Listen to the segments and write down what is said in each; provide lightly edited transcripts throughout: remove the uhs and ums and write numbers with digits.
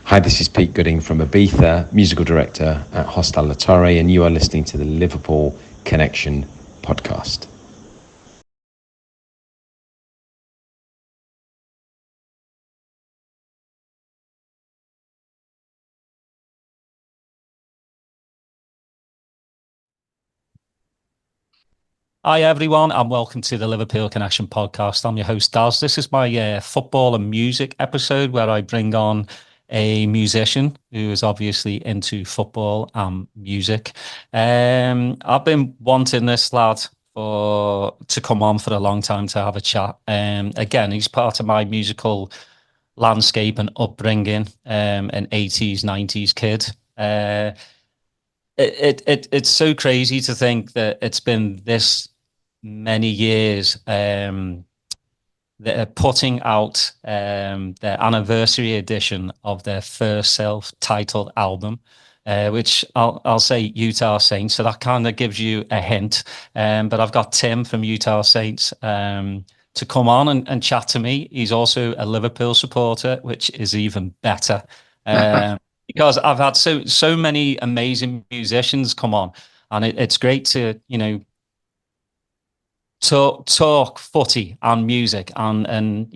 Hi, this is Pete Gooding from Ibiza, musical director at Hostel La Torre, and you are listening to the Liverpool Connection podcast. Hi everyone, and welcome to the Liverpool Connection podcast. I'm your host Daz. This is my football and music episode where I bring on a musician who is obviously into football and music. I've been wanting this lad to come on for a long time to have a chat. Again, he's part of my musical landscape and upbringing. An 80s, 90s kid. It's so crazy to think that it's been this many years. They're putting out their anniversary edition of their first self-titled album, which I'll say Utah Saints. So that kind of gives you a hint. But I've got Tim from Utah Saints to come on and chat to me. He's also a Liverpool supporter, which is even better. Because I've had so many amazing musicians come on, and it's great to talk footy and music, and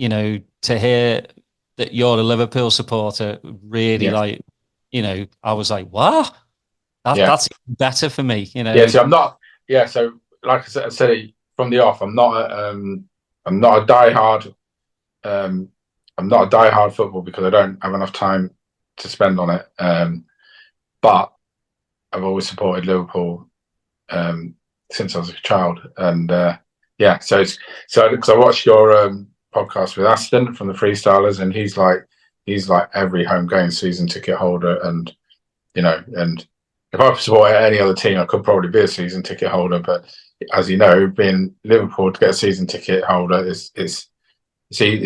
to hear that you're a Liverpool supporter really, like, I was like, wow, that's even better for me. So I'm not. Yeah, so like I said from the off, I'm not a diehard. I'm not a diehard football because I don't have enough time to spend on it. But I've always supported Liverpool since I was a child, and so because I watched your podcast with Aston from the Freestylers, and he's like every home game season ticket holder, and and if I supported any other team, I could probably be a season ticket holder, but as you know, being Liverpool to get a season ticket holder is it's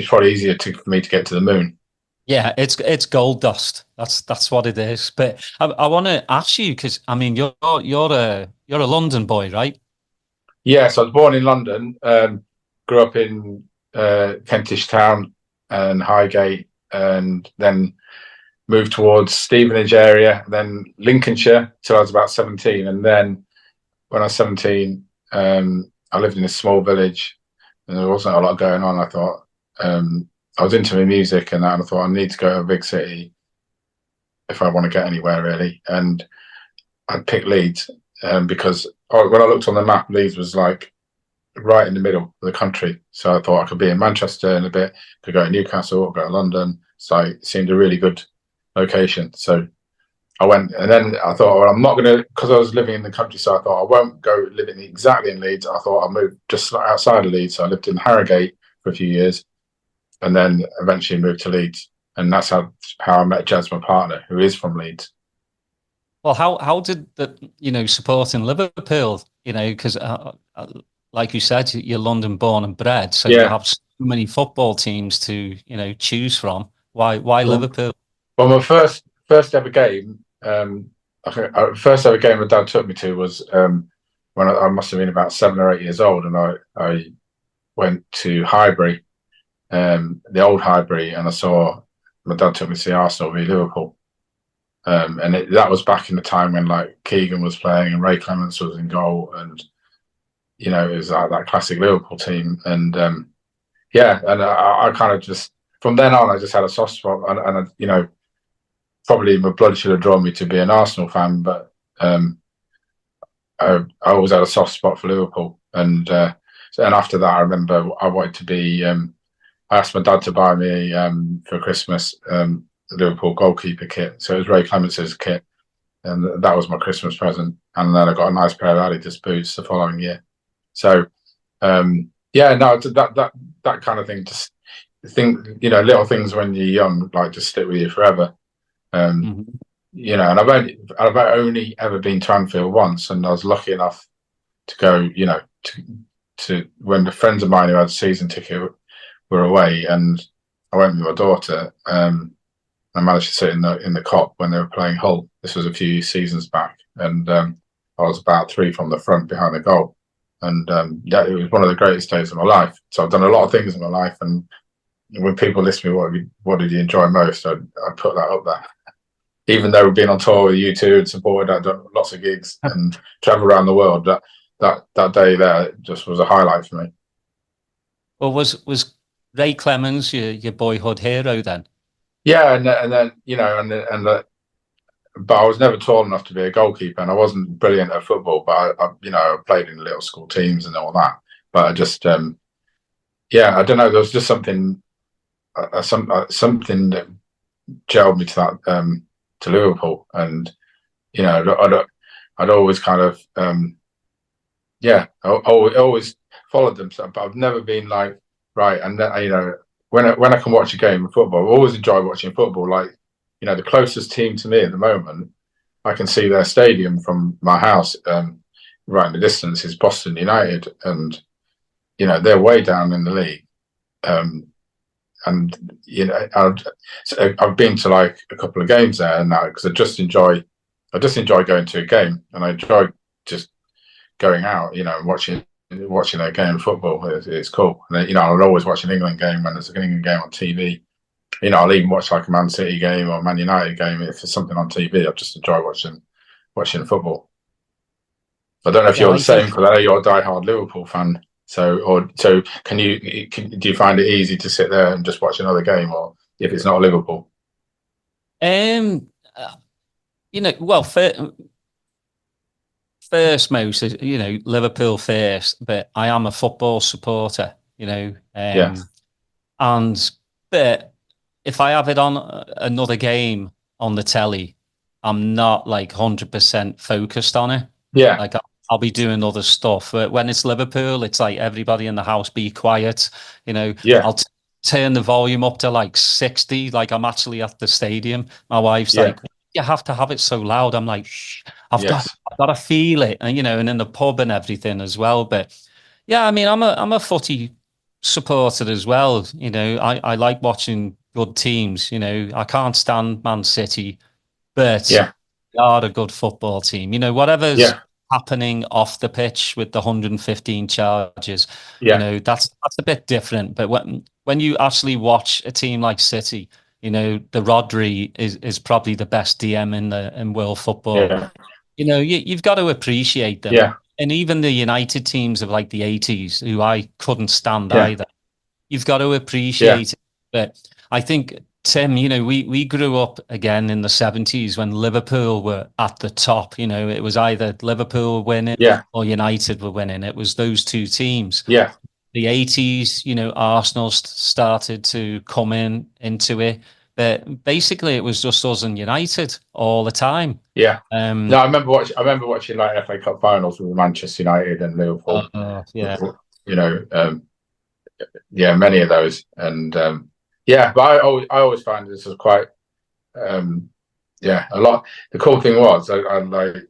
probably easier for me to get to the moon. Yeah, it's gold dust. That's what it is. But I want to ask you, because I mean you're a London boy, right? Yes, I was born in London, grew up in Kentish Town and Highgate, and then moved towards Stevenage area, then Lincolnshire till I was about 17. And then when I was 17, I lived in a small village and there wasn't a lot going on. I thought, I was into my music and that, and I thought I need to go to a big city if I want to get anywhere, really. And I'd pick Leeds because when I looked on the map, Leeds was like right in the middle of the country. So I thought I could be in Manchester in a bit, could go to Newcastle, go to London. So it seemed a really good location. So I went, and then I thought, well, I'm not going to, because I was living in the countryside, I thought I won't go living exactly in Leeds. I thought I'll move just outside of Leeds. So I lived in Harrogate for a few years and then eventually moved to Leeds. And that's how I met Jazz, my partner, who is from Leeds. Well, how did supporting Liverpool, because like you said, you're London born and bred, so you have so many football teams to choose from. Why Liverpool? Well, my first ever game, first ever game my dad took me to was when I must have been about 7 or 8 years old, and I went to Highbury, the old Highbury, and I saw my dad took me to see Arsenal v Liverpool. And that was back in the time when like Keegan was playing and Ray Clemence was in goal, and it was like that classic Liverpool team. And and I kind of just from then on I just had a soft spot, and probably my blood should have drawn me to be an Arsenal fan, but I always had a soft spot for Liverpool. And after that, I remember I wanted to be. I asked my dad to buy me for Christmas. The Liverpool goalkeeper kit, so it was Ray Clemence's kit, and that was my Christmas present. And then I got a nice pair of Adidas boots the following year. So that kind of thing, just little things when you're young, like, just stick with you forever. And I've only ever been to Anfield once, and I was lucky enough to go, to when the friends of mine who had a season ticket were away, and I went with my daughter. I managed to sit in the cop when they were playing Hull. This was a few seasons back, and I was about 3 from the front behind the goal. And it was one of the greatest days of my life. So I've done a lot of things in my life, and when people list me what did you enjoy most, I put that up there. Even though we've been on tour with U2 and supported, I've done lots of gigs and travel around the world. That day there just was a highlight for me. Well, was Ray Clemens your boyhood hero then? Yeah, and then but I was never tall enough to be a goalkeeper, and I wasn't brilliant at football. But I played in little school teams and all that. But I just, I don't know. There was just something that gelled me to that to Liverpool, and I'd always kind of I always followed them. But I've never been like right, and when I can watch a game of football, I always enjoy watching football. Like the closest team to me at the moment, I can see their stadium from my house, right in the distance, is Boston United, and they're way down in the league. And I've been to like a couple of games there now because I just enjoy going to a game, and I enjoy just going out, and watching a game of football. It's cool. And I'll always watch an England game when there's an England game on TV. I'll even watch like a Man City game or Man United game if there's something on TV. I just enjoy watching football. I don't know if you're the same, because I know you're a diehard Liverpool fan. So do you find it easy to sit there and just watch another game, or if it's not Liverpool? Well, first most, Liverpool first, but I am a football supporter, Yes. But if I have it on another game on the telly, I'm not like 100% focused on it. Yeah. Like I'll be doing other stuff. But when it's Liverpool, it's like everybody in the house be quiet. Yeah. I'll turn the volume up to like 60. Like I'm actually at the stadium. My wife's like, you have to have it so loud. I'm like, shh, I've got to feel it, and and in the pub and everything as well. But yeah, I mean, I'm a footy supporter as well. I like watching good teams. I can't stand Man City, but they are a good football team. Whatever's happening off the pitch with the 115 charges, that's a bit different. But when you actually watch a team like City, the Rodri is probably the best DM in world football. Yeah. You've got to appreciate them. Yeah. And even the United teams of like the 80s, who I couldn't stand either, you've got to appreciate it. But I think, Tim, we grew up again in the 70s when Liverpool were at the top. It was either Liverpool winning or United were winning. It was those two teams. Yeah. The 80s, Arsenal started to come into it. But basically, it was just us and United all the time. Yeah. No, I remember watching like FA Cup finals with Manchester United and Liverpool. Many of those, and but I always find this was quite a lot. The cool thing was I like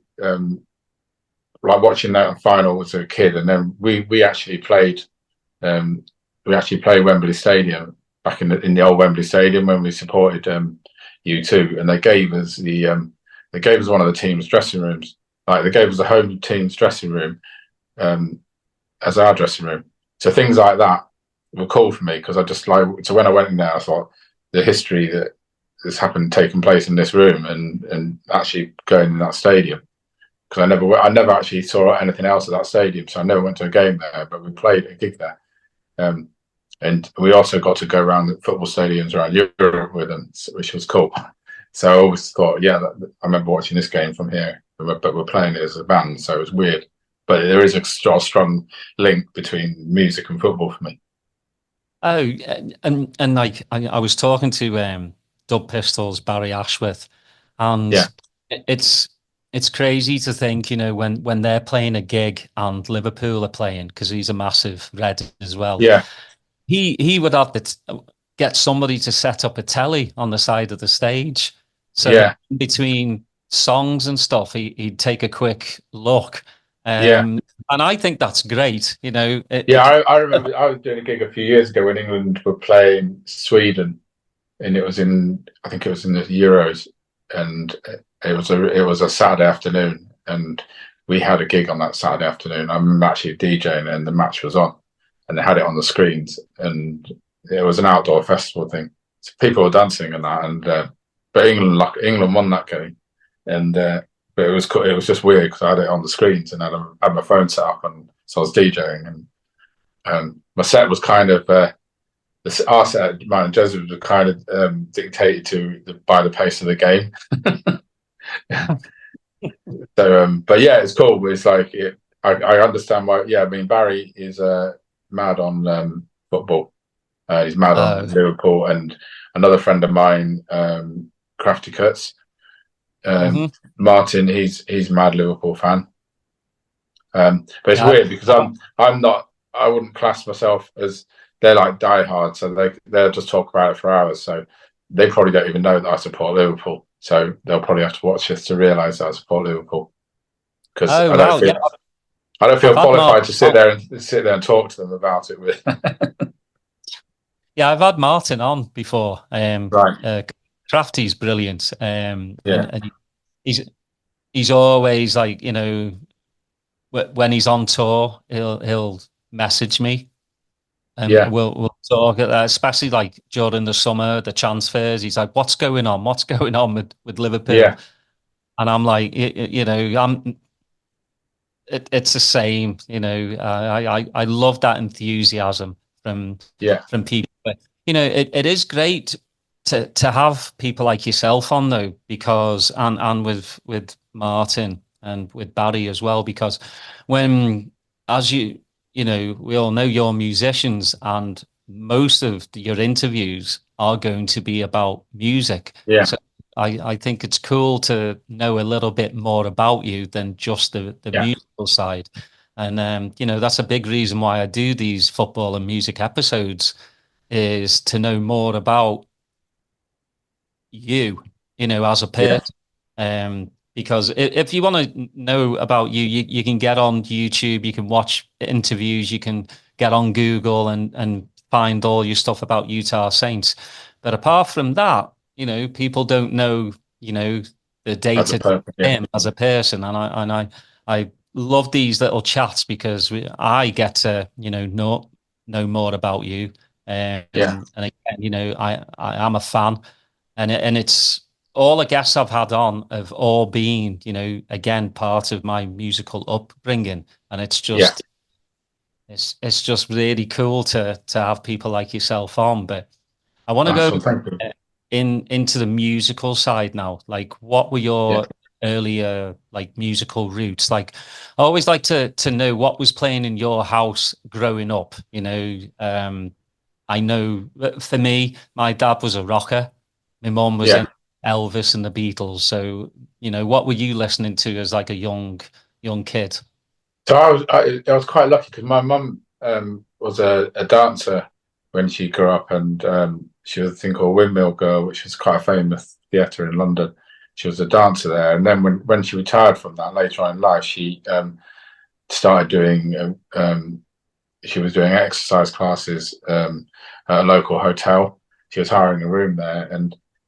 watching that final as a kid, and then we actually played Wembley Stadium back in the old Wembley Stadium when we supported U2, and they gave us one of the team's dressing rooms. Like they gave us the home team's dressing room as our dressing room. So things like that were cool for me, because I just so when I went in there, I thought the history that has taken place in this room, and actually going in that stadium, because I never actually saw anything else at that stadium, so I never went to a game there, but we played a gig there. And we also got to go around the football stadiums around Europe with them, which was cool. So I always thought, I remember watching this game from here, but we're playing it as a band, so it was weird. But there is a strong link between music and football for me. Oh, and like I was talking to Dub Pistols, Barry Ashworth, and it's crazy to think, when they're playing a gig and Liverpool are playing, because he's a massive Red as well. Yeah. He would have to get somebody to set up a telly on the side of the stage. So in between songs and stuff, he'd take a quick look. And I think that's great. I remember I was doing a gig a few years ago when England were playing Sweden, and I think it was in the Euros, and it was a Saturday afternoon, and we had a gig on that Saturday afternoon. I'm actually DJing, and the match was on, and they had it on the screens, and it was an outdoor festival thing. So people were dancing and that, and but England won that game, and but it was cool. It was just weird because I had it on the screens and I had my phone set up, and so I was DJing, and my set was kind of our set, mine and Joseph, was kind of dictated by the pace of the game. So, but yeah, it's cool. It's like I understand why. Yeah, I mean Barry is mad on football. He's mad on Liverpool, and another friend of mine, Crafty Cuts, Martin. He's mad Liverpool fan. But it's weird because I'm not. I wouldn't class myself as. They're like diehard, so they'll just talk about it for hours. So they probably don't even know that I support Liverpool. So they'll probably have to watch this to realise that I support Liverpool. Because I don't feel qualified to sit there and talk to them about it with. Yeah, I've had Martin on before. Right. Crafty's brilliant. And he's always like, you know, when he's on tour, he'll message me. And we'll talk, especially like during the summer, the transfers. He's like, "What's going on? What's going on with Liverpool?" Yeah. And I'm like, you know, it's the same. You know, I love that enthusiasm from people. But you know, it is great to have people like yourself on though, because and with Martin and with Barry as well, because as you know, we all know you're musicians, and most of your interviews are going to be about music. Yeah. So I think it's cool to know a little bit more about you than just the musical side. And, you know, that's a big reason why I do these football and music episodes, is to know more about you, you know, as a person. Because if you want to know about you can get on YouTube, you can watch interviews, you can get on Google and find all your stuff about Utah Saints. But apart from that, you know, people don't know, you know, the data him as a person. And I love these little chats because I get to, you know more about you. And again, you know, I am a fan, and it's all the guests I've had on have all been, you know, again, part of my musical upbringing. And it's just, it's just really cool to have people like yourself on. But I want to go into the musical side now. Like, what were your earlier, like, musical roots? Like, I always like to know what was playing in your house growing up. You know, I know for me, my dad was a rocker. My mom was in Elvis and the Beatles. So, you know, what were you listening to as like a young kid? So I was quite lucky because my mum was a dancer when she grew up, and she was a thing called Windmill Girl, which is quite a famous theatre in London. She was a dancer there, and then when she retired from that later on in life, she started doing. She was doing exercise classes at a local hotel. She was hiring a room there,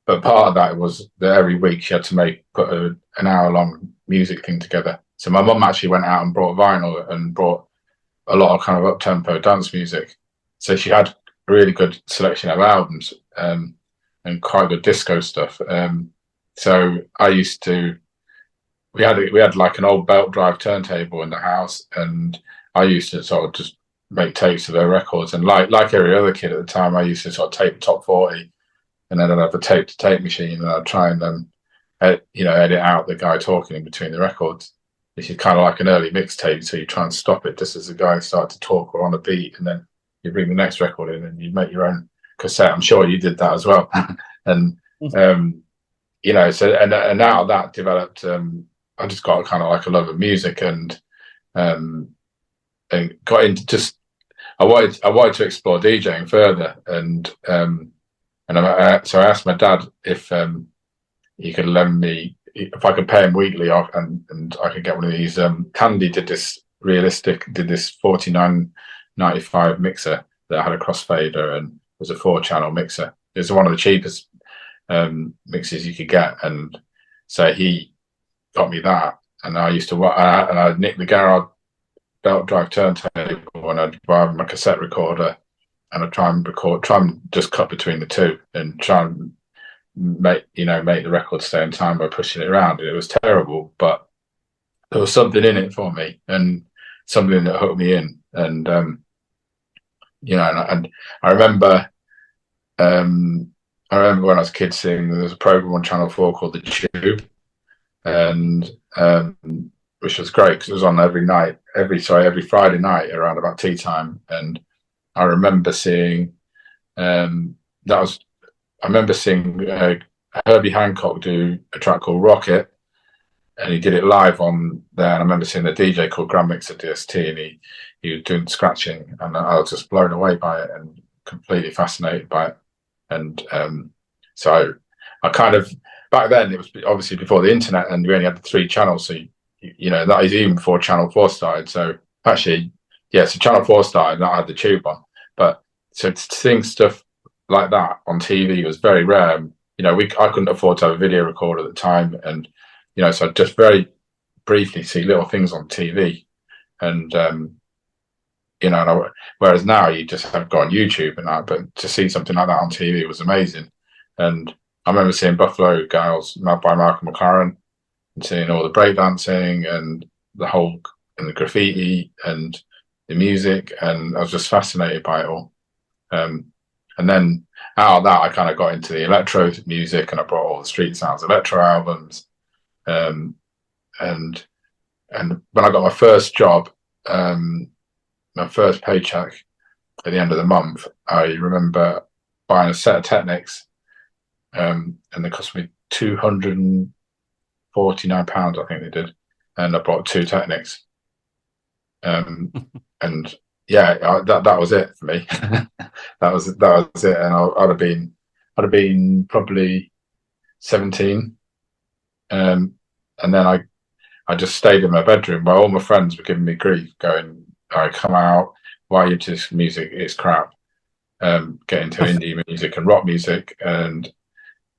but part of that was that every week she had to put an hour-long music thing together. So my mum actually went out and brought vinyl and brought a lot of kind of up-tempo dance music. So she had a really good selection of albums and quite good disco stuff. So I used to. We had like an old belt drive turntable in the house, and I used to sort of just make tapes of her records. And like every other kid at the time, I used to sort of tape top 40, and then I'd have a tape to tape machine, and I'd try and edit out the guy talking in between the records. This is kind of like an early mixtape, so you try and stop it just as the guy started to talk or on a beat, and then you bring the next record in and you make your own cassette. I'm sure you did that as well. And you know, so and out of that developed. I just got kind of like a love of music, and got into just. I wanted to explore DJing further, and so I asked my dad if he could lend me, if I could pay him weekly off, and I could get one of these. Candy did this 49.95 mixer that had a crossfader and was a 4-channel mixer. It was one of the cheapest mixes you could get, and so he got me that, and I used to and I'd nick the garage belt drive turntable, and I'd buy my cassette recorder I try and just cut between the two and try and make the record stay in time by pushing it around. And it was terrible, but there was something in it for me and something that hooked me in. And and I remember when I was a kid seeing there was a program on Channel 4 called The Tube, and which was great because it was on every Friday night around about tea time. And I remember seeing Herbie Hancock do a track called Rocket, and he did it live on there. And I remember seeing a DJ called Grand Mixer DST, and he was doing scratching, and I was just blown away by it and completely fascinated by it. And so I kind of, back then it was obviously before the internet, and we only had the 3 channels, so that is even before Channel 4 started. So actually, so Channel 4 started, and I had the Tube on, but so seeing stuff like that on TV was very rare. I couldn't afford to have a video recorder at the time, and so I'd just very briefly see little things on TV, and whereas now you just have got on YouTube and that, but to see something like that on TV was amazing. And I remember seeing Buffalo Gals by Malcolm McLaren, and seeing all the breakdancing and the graffiti and the music, and I was just fascinated by it all. And then out of that, I kind of got into the electro music, and I brought all the Street Sounds electro albums. And when I got my first job, my first paycheck at the end of the month, I remember buying a set of Technics, and they cost me £249, I think they did, and I bought 2 Technics. And that was it for me. that was it, and I'd have been probably 17, and then I just stayed in my bedroom while all my friends were giving me grief, going, "I come out, why are you into this music? It's crap. Get into indie music and rock music, and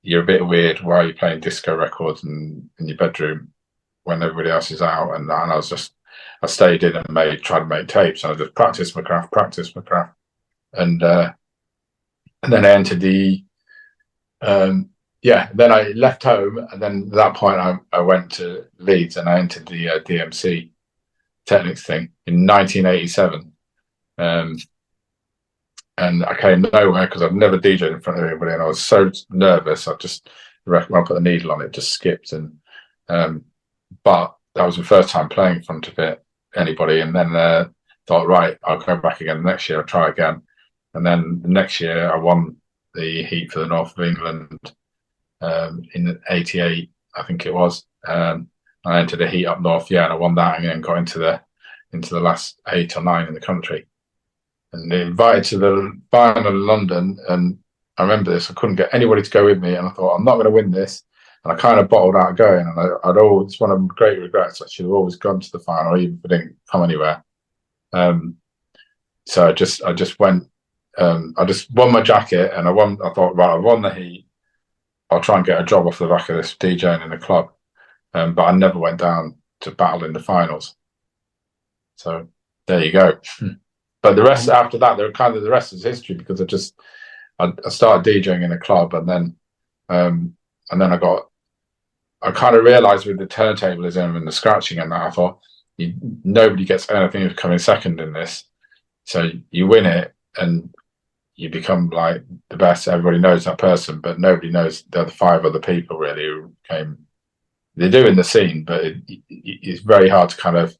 you're a bit weird. Why are you playing disco records in your bedroom when everybody else is out?" And I stayed in and tried to make tapes, and I just practiced my craft, and then I entered the then I left home, and then at that point I went to Leeds, and I entered the DMC Technics thing in 1987, and I came nowhere because I've never DJed in front of anybody, and I was so nervous. I reckon when I put the needle on it, just skipped, and but that was the first time playing in front of anybody, and then thought, right, I'll go back again next year, I'll try again. And then the next year I won the heat for the North of England in '88, I think it was. I entered a heat up north, and I won that, and then got into the last 8 or 9 in the country, and they invited to the final in London. And I remember this, I couldn't get anybody to go with me, and I thought, I'm not going to win this. And I kind of bottled out going, and I'd always, one of my great regrets, I should have always gone to the final, even if I didn't come anywhere. So I just went, I just won my jacket, and I thought, right, I won the heat, I'll try and get a job off the back of this DJing in the club. But I never went down to battle in the finals. So there you go. But the rest after that, the rest is history, because I started DJing in a club, and then I kind of realized with the turntablism and the scratching and that, I thought, nobody gets anything for coming second in this. So you win it, and you become like the best. Everybody knows that person, but nobody knows the other 5 other people really who came. They do in the scene, but it's very hard to kind of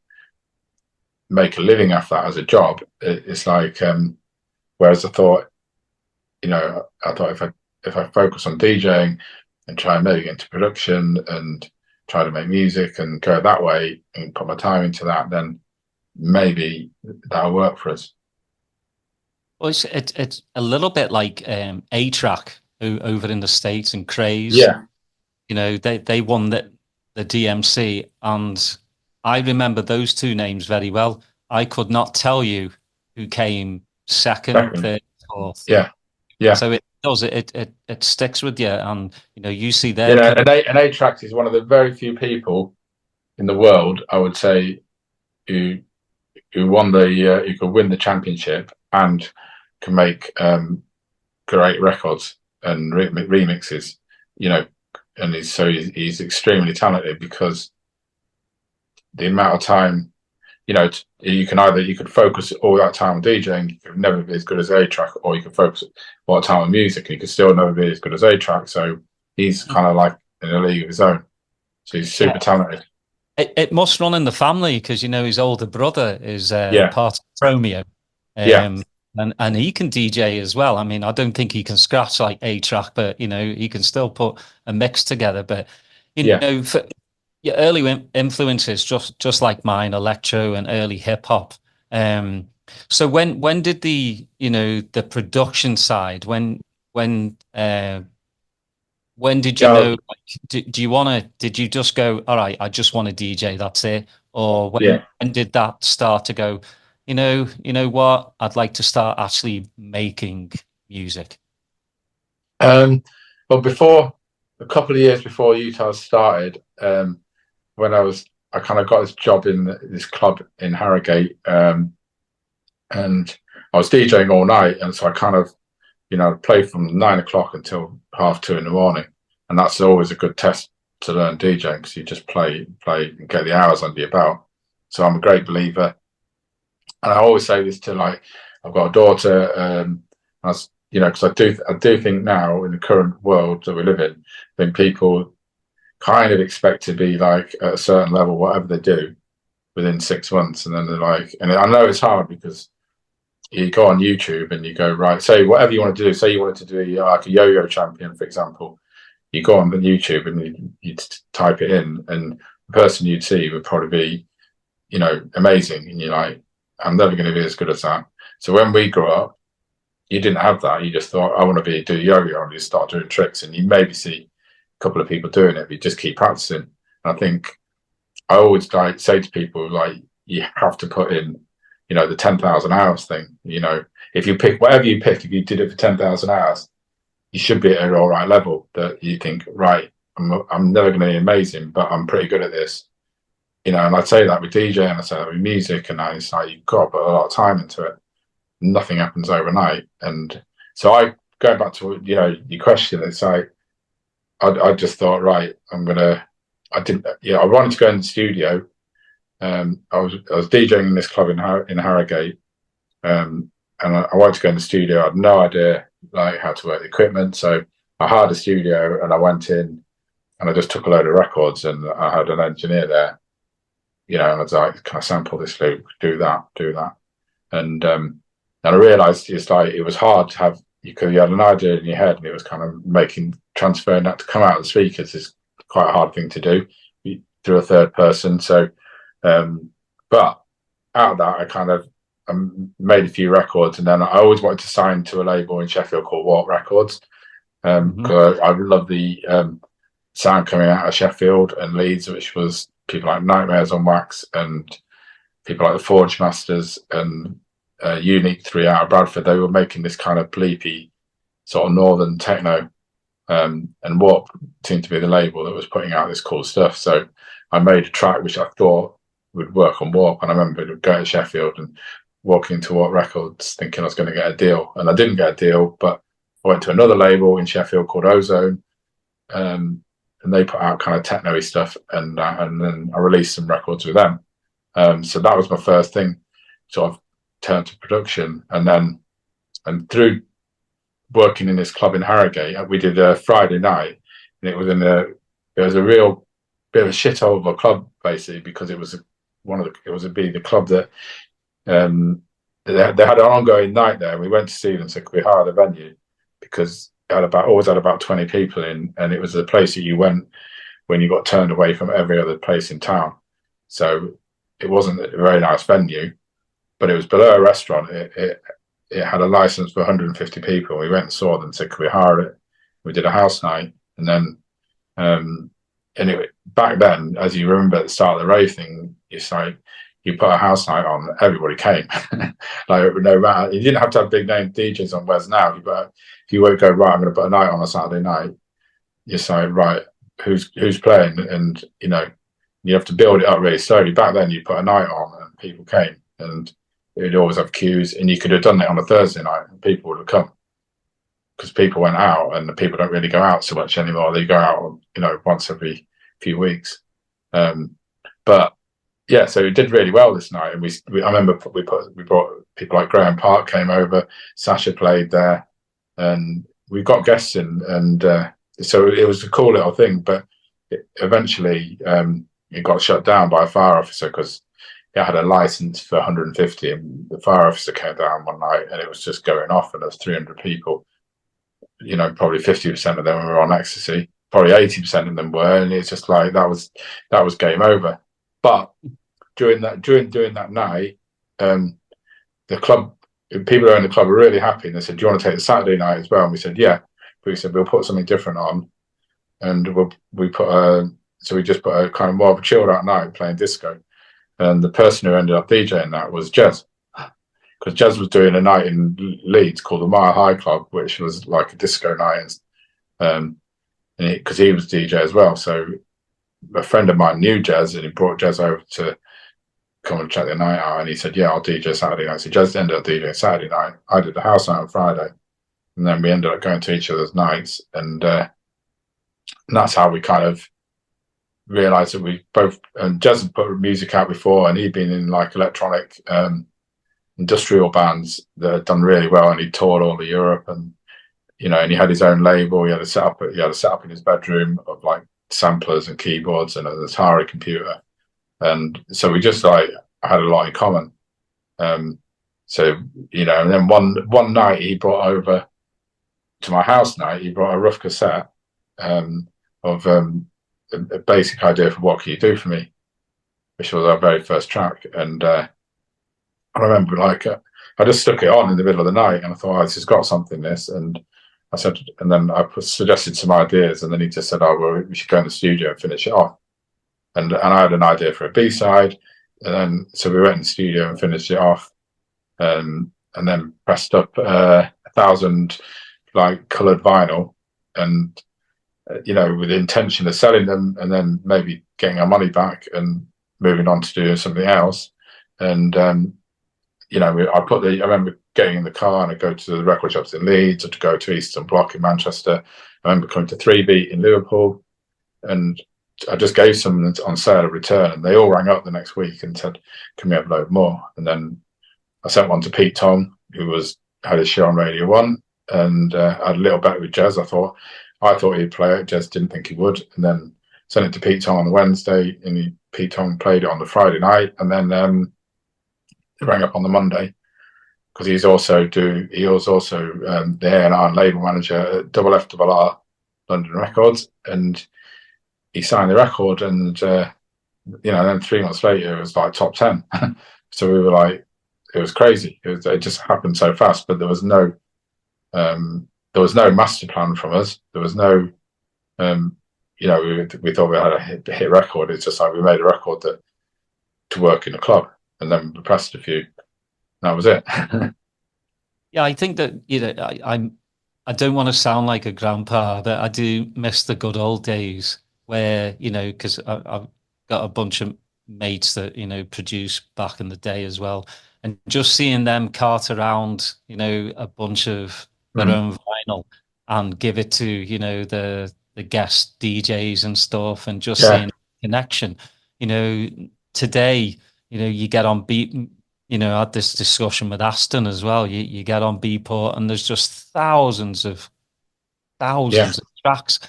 make a living after that as a job. It's like, whereas I thought if I focus on DJing and try and maybe get into production and try to make music and go that way and put my time into that, then maybe that'll work for us. Well, it's a little bit like A-Track over in the States, and Craze. Yeah. They won the DMC, and I remember those 2 names very well. I could not tell you who came second, third, fourth. Yeah. So it sticks with you, and you see there. And A-Track is one of the very few people in the world, I would say, who won who could win the championship and can make great records and remixes, you know, and he's extremely talented because the amount of time, you know, you could focus all that time on DJing, you could never be as good as A-Track, or you could focus all that time on music, and you could still never be as good as A-Track. So he's kind of like in a league of his own. So he's super talented. It must run in the family because, you know, his older brother is part of Romeo. And he can DJ as well. I mean, I don't think he can scratch like A-Track, but, you know, he can still put a mix together. But, you know, for your early influences, just like mine, electro and early hip hop. So when did the production side, when did you know, like, did you just go, all right, I just want to DJ, that's it? Or when did that start to go, you know what, I'd like to start actually making music? Well, a couple of years before Utah started, when I kind of got this job in this club in Harrogate, and I was DJing all night, and so I kind of, you know, play from 9 o'clock until 2:30 in the morning, and that's always a good test to learn DJing because you just play and get the hours under your belt. So I'm a great believer, and I always say this to, like, I've got a daughter, you know, because I do think now in the current world that we live in, then people kind of expect to be like at a certain level, whatever they do, within 6 months, and then they're like, and I know it's hard because you go on YouTube and you go, right, say whatever you want to do. Say you wanted to do like a yo-yo champion, for example. You go on the YouTube and you type it in, and the person you'd see would probably be, you know, amazing. And you're like, I'm never going to be as good as that. So when we grew up, you didn't have that. You just thought, I want to do yo-yo, and you start doing tricks, and you maybe see a couple of people doing it, but you just keep practicing. And I think I always like say to people, like, you have to put in, you know, the 10,000 hours thing. You know, if you pick whatever you pick, if you did it for 10,000 hours, you should be at an all right level that you think, right, I'm never going to be amazing, but I'm pretty good at this. You know, and I'd say that with DJ, and I say that with music, and it's like you've got to put a lot of time into it. Nothing happens overnight. And so going back to, you know, your question, it's like I just thought, right, I wanted to go in the studio. I was DJing in this club in Harrogate, and I wanted to go in the studio. I had no idea like how to work the equipment, so I hired a studio and I went in and I just took a load of records, and I had an engineer there, you know, and I was like, can I sample this loop, do that, and I realized it's like it was hard to have, you had an idea in your head, and it was kind of transferring that to come out of the speakers is quite a hard thing to do through a third person. So but out of that, I kind of made a few records, and then I always wanted to sign to a label in Sheffield called Warp Records, because I love the sound coming out of Sheffield and Leeds, which was people like Nightmares on Wax and people like the Forge Masters and Unique 3 out of Bradford. They were making this kind of bleepy sort of northern techno, and Warp seemed to be the label that was putting out this cool stuff. So I made a track which I thought would work on Warp, and I remember going to Sheffield and walking into Warp Records thinking I was going to get a deal, and I didn't get a deal, but I went to another label in Sheffield called Ozone, and they put out kind of techno-y stuff, and then I released some records with them. So that was my first thing, sort of turned to production, and through working in this club in Harrogate, we did a Friday night, and it was a real bit of a shithole of a club, basically, because it was the club that they had an ongoing night there. We went to see them, so we hired a venue because it always had about 20 people in, and it was the place that you went when you got turned away from every other place in town. So it wasn't a very nice venue, but it was below a restaurant. It had a license for 150 people. We went and saw them, said, could we hire it? We did a house night, and then anyway, back then, as you remember at the start of the rave thing, it's like you put a house night on, everybody came. Like, no matter, you didn't have to have big name DJs on. Whereas now, if you won't go, right, I'm going to put a night on a Saturday night, you say, right, who's playing? And, you know, you have to build it up really slowly. Back then, you put a night on and people came, and it'd always have queues, and you could have done it on a Thursday night, and people would have come because people went out, and the people don't really go out so much anymore. They go out, once every few weeks. But yeah, so it did really well this night, and I remember we brought people like Graham Park came over, Sasha played there, and we got guests in, and so it was a cool little thing. But eventually, it got shut down by a fire officer because it had a license for 150, and the fire officer came down one night, and it was just going off, and there was 300 people. Probably 50% of them were on ecstasy, probably 80% of them were, and it's just like that was game over. But during that night, the club, people who own the club were really happy, and they said, "Do you want to take the Saturday night as well?" And we said, "Yeah." But we said we'll put something different on, and we just put a kind of more of a chilled out night playing disco, and the person who ended up DJing that was Jez. Because Jez was doing a night in Leeds called the Mile High Club, which was like a disco night, because he was DJ as well. So a friend of mine knew Jez, and he brought Jez over to come and check the night out. And he said, "Yeah, I'll DJ Saturday night." So Jez ended up DJing Saturday night. I did the house night on Friday, and then we ended up going to each other's nights, and that's how we kind of realised that we both. And Jez had put music out before, and he'd been in like electronic. Industrial bands that had done really well, and he toured all of Europe, and and he had his own label. He had a setup in his bedroom of like samplers and keyboards and an Atari computer, and so we just like had a lot in common. So and then one night he brought over to my house night. He brought a rough cassette of a basic idea for What Can You Do For Me, which was our very first track, and. I remember I just stuck it on in the middle of the night, and I thought, this has got something, this. And I said, and then I suggested some ideas, and then he just said, "Oh, well, we should go in the studio and finish it off." And I had an idea for a B-side, and then so we went in the studio and finished it off, and then pressed up 1,000 like coloured vinyl, and with the intention of selling them, and then maybe getting our money back and moving on to do something else, and. I remember getting in the car and I'd go to the record shops in Leeds, or to go to Eastern Bloc in Manchester. I remember coming to 3 Beat in Liverpool, and I just gave some on sale or return, and they all rang up the next week and said, "Can we have a load more?" And then I sent one to Pete Tong, who had his show on Radio 1, and I had a little bet with Jez. I thought he'd play it. Jez didn't think he would, and then sent it to Pete Tong on the Wednesday, and Pete Tong played it on the Friday night, and then. Rang up on the Monday, because he was also the A&R and label manager at Double F Double R London Records, and he signed the record, and then 3 months later it was like top 10. So we were like, it was crazy. It just happened so fast, but there was no master plan from us. There was no we thought we had a hit record. It's just like we made a record to work in a club. And then we pressed a few. That was it. Yeah, I think that I don't want to sound like a grandpa, but I do miss the good old days where because I've got a bunch of mates that produced back in the day as well, and just seeing them cart around a bunch of their own vinyl and give it to the guest DJs and stuff, and just seeing the connection. Today. You get on Beat, I had this discussion with Aston as well. You get on Beatport, and there's just thousands of tracks,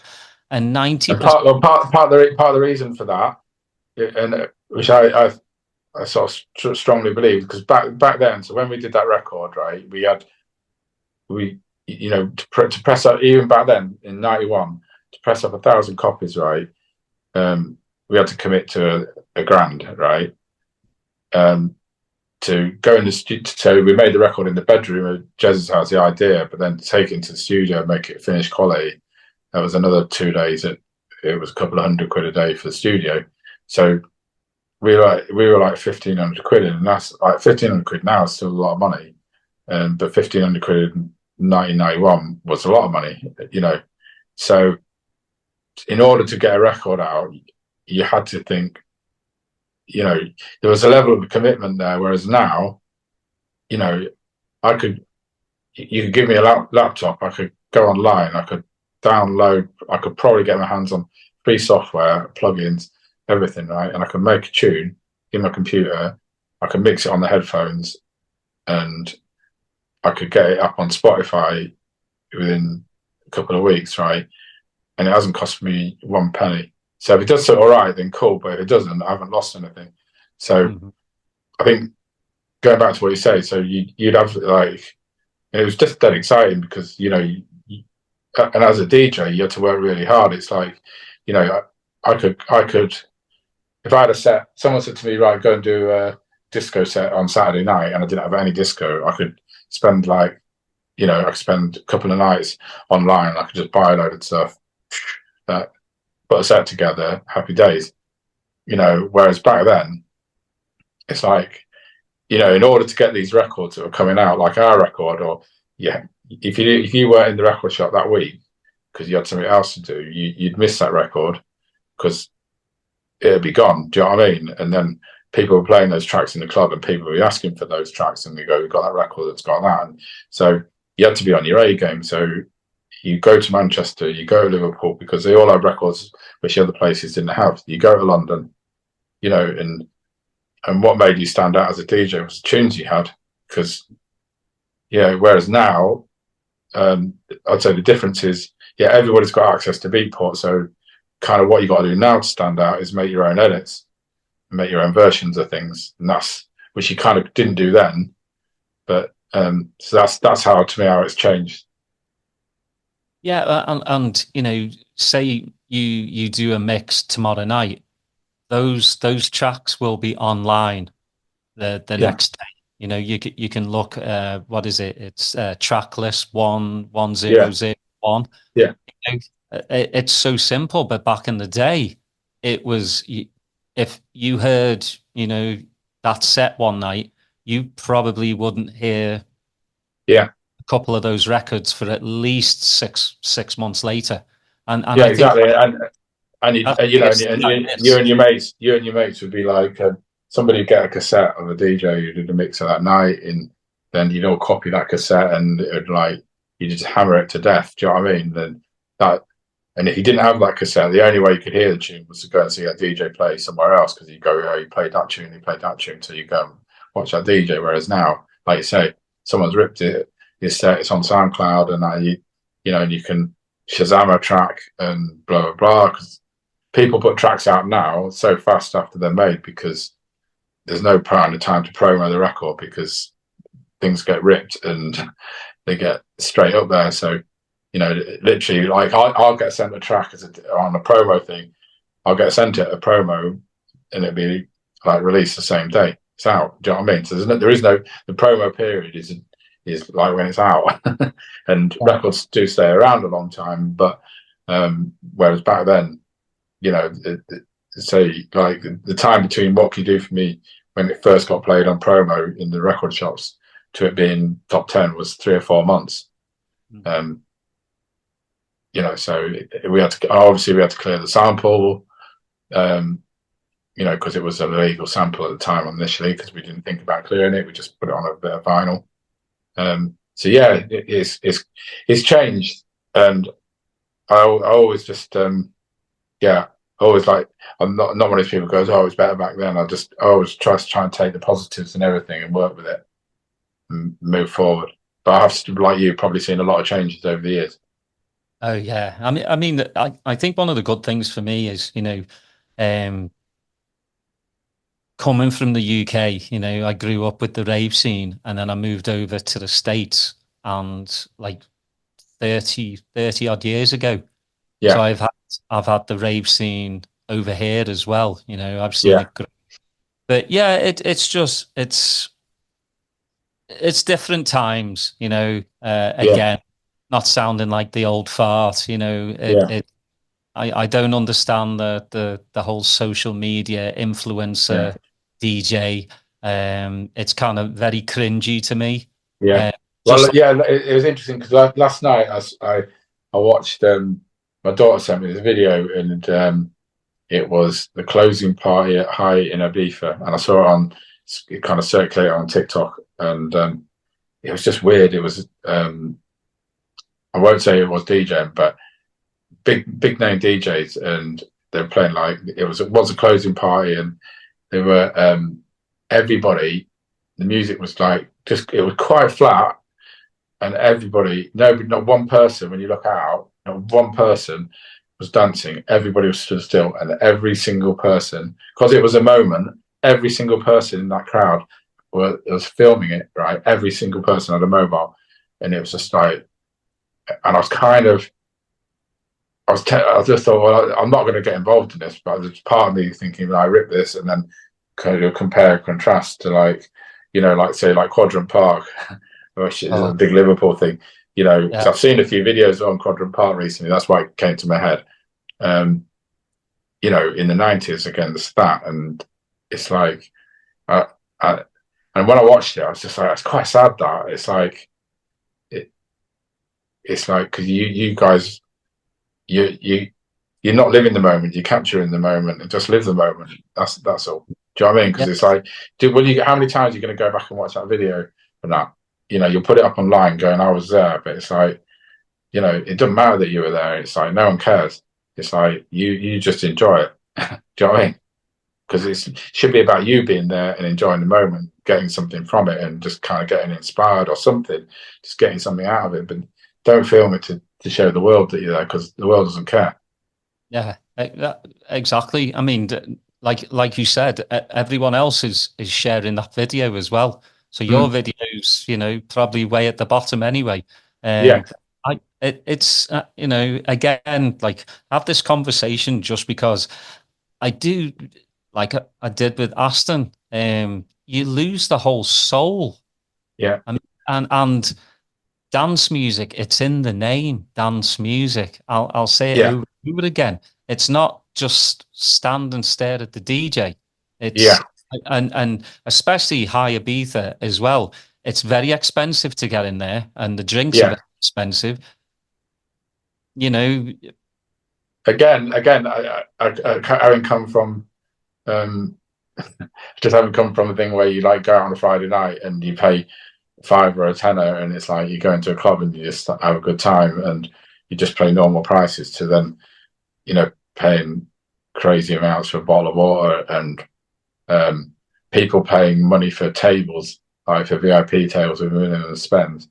and 90%. Part of the reason for that, and which I sort of strongly believe, because back then, so when we did that record, right, to press up, even back then in '91, to press up 1,000 copies, right, we had to commit to a grand, right. To go in the studio, so we made the record in the bedroom of Jez's house, the idea, but then to take it into the studio and make it finished quality, that was another 2 days. It was a couple of £100 a day for the studio. So we were like 1,500 quid, and that's like 1,500 quid now is still a lot of money, but 1,500 quid in 1991 was a lot of money, So in order to get a record out, you had to think. There was a level of commitment there, whereas now you know, you could give me a laptop, I could go online, I could download, I could probably get my hands on free software, plugins, everything, right? And I could make a tune in my computer, I could mix it on the headphones, and I could get it up on Spotify within a couple of weeks, right? And it hasn't cost me one penny. So if it does so all right, then cool. But if it doesn't, I haven't lost anything. So I think going back to what you say, so you'd have like, it was just that exciting because, you know, and as a DJ, you had to work really hard. It's like, you know, I could, if I had a set, someone said to me, right, go and do a disco set on Saturday night, and I didn't have any disco, I could spend like, you know, I could spend a couple of nights online. I could just buy a load of stuff, put a set together, happy days. You know, whereas back then, it's like, you know, in order to get these records that were coming out, like our record, or if you weren't in the record shop that week because you had something else to do, you'd miss that record because it'd be gone. Do you know what I mean? And then people were playing those tracks in the club, and people were asking for those tracks, and we go, "We've got that record that's got that." And so you had to be on your A game. So you go to Manchester, you go to Liverpool because they all have records which other places didn't have. You go to London, you know, and what made you stand out as a DJ was the tunes you had. Because, yeah, whereas now, I'd say the difference is, yeah, everybody's got access to Beatport. So kind of what you got to do now to stand out is make your own edits, make your own versions of things. And that's, which you kind of didn't do then. But so that's how, to me, how it's changed. Yeah, and you know, say you do a mix tomorrow night, those tracks will be online the next day. You know, you can look. What is it? It's track list 11001. Yeah, You know, it's so simple, but back in the day, it was, if you heard, you know, that set one night, you probably wouldn't hear a couple of those records for at least six months later. And yeah, I think exactly. And you know, and you and your mates would be like, somebody would get a cassette of a DJ who did a mixer that night, and then you'd all copy that cassette, and it'd like, you just hammer it to death. Do you know what I mean? Then that, and if you didn't have that cassette, the only way you could hear the tune was to go and see a DJ play somewhere else, because you go, oh, he played that tune, so you go and watch that DJ. Whereas now, like you say, someone's ripped it, it's on SoundCloud, and that you know, and you can Shazam a track and blah blah blah. Because people put tracks out now so fast after they're made, because there's no time to promo the record, because things get ripped and they get straight up there. So, you know, literally, like I'll get sent a track on a promo thing. I'll get sent it a promo, and it'll be like released the same day. It's out. Do you know what I mean? So there is no, the promo period is like when it's out, and records do stay around a long time. But whereas back then, you know, say like the time between What Can You Do For Me when it first got played on promo in the record shops to it being top 10 was 3 or 4 months. You know, so we had to clear the sample, you know, because it was an illegal sample at the time initially, because we didn't think about clearing it. We just put it on a bit of vinyl. So yeah, it's changed, and I always just always like, I'm not one of those people who goes, oh, it was better back then. I always try and take the positives and everything and work with it and move forward. But I have, like you, probably seen a lot of changes over the years. Oh yeah, I mean, I think one of the good things for me is, you know, coming from the UK, you know, I grew up with the rave scene, and then I moved over to the States, and like 30 odd years ago. Yeah. So I've had the rave scene over here as well, you know, I've seen it grow. But yeah, it's different times, you know, again, not sounding like the old fart, you know, I don't understand the whole social media influencer DJ. It's kind of very cringy to me. Yeah. It was interesting because last night I watched, my daughter sent me this video, and it was the closing party at High in Ibiza, and I saw it on it kind of circulated on TikTok, and it was just weird. It was I won't say it was DJing, but big name DJs, and they were playing like it was a closing party, and they were everybody. The music was like it was quite flat, and everybody, not one person. When you look out, not one person was dancing. Everybody was stood still, and every single person, because it was a moment, every single person in that crowd was filming it. Right, every single person had a mobile, and it was just like, and I was kind of. I just thought, well, I'm not going to get involved in this, but there's part of me thinking, I rip this and then kind of compare contrast to like, like say like Quadrant Park, which is a big Liverpool thing, because I've seen a few videos on Quadrant Park recently. That's why it came to my head. In the 90s, again, the stat, and it's like, and when I watched it, I was just like, it's quite sad that it's like, because you guys, you're not living the moment, you're capturing the moment, and just live the moment. That's all. Do you know what I mean? Because it's like, how many times are you going to go back and watch that video for that? You'll put it up online going, I was there, but it's like, it doesn't matter that you were there. It's like, no one cares. It's like, you just enjoy it. Do you know what I mean? Because it should be about you being there and enjoying the moment, getting something from it, and just kind of getting inspired or something, just getting something out of it. But don't film it to show the world that you're there, because the world doesn't care. Yeah, exactly. I mean, like you said, everyone else is sharing that video as well. So your videos, probably way at the bottom anyway. It's again, like, have this conversation just because I do, like I did with Aston. You lose the whole soul. Yeah, and dance music, it's in the name, dance music. I'll say it over and over again. It's not just stand and stare at the DJ. It's and especially high Ibiza as well. It's very expensive to get in there, and the drinks are very expensive. Again, I haven't come from just haven't come from a thing where you like go out on a Friday night and you pay £5 or £10, and it's like you go into a club and you just have a good time and you just pay normal prices, to then paying crazy amounts for a bottle of water, and people paying money for tables, like for VIP tables with minimum spend,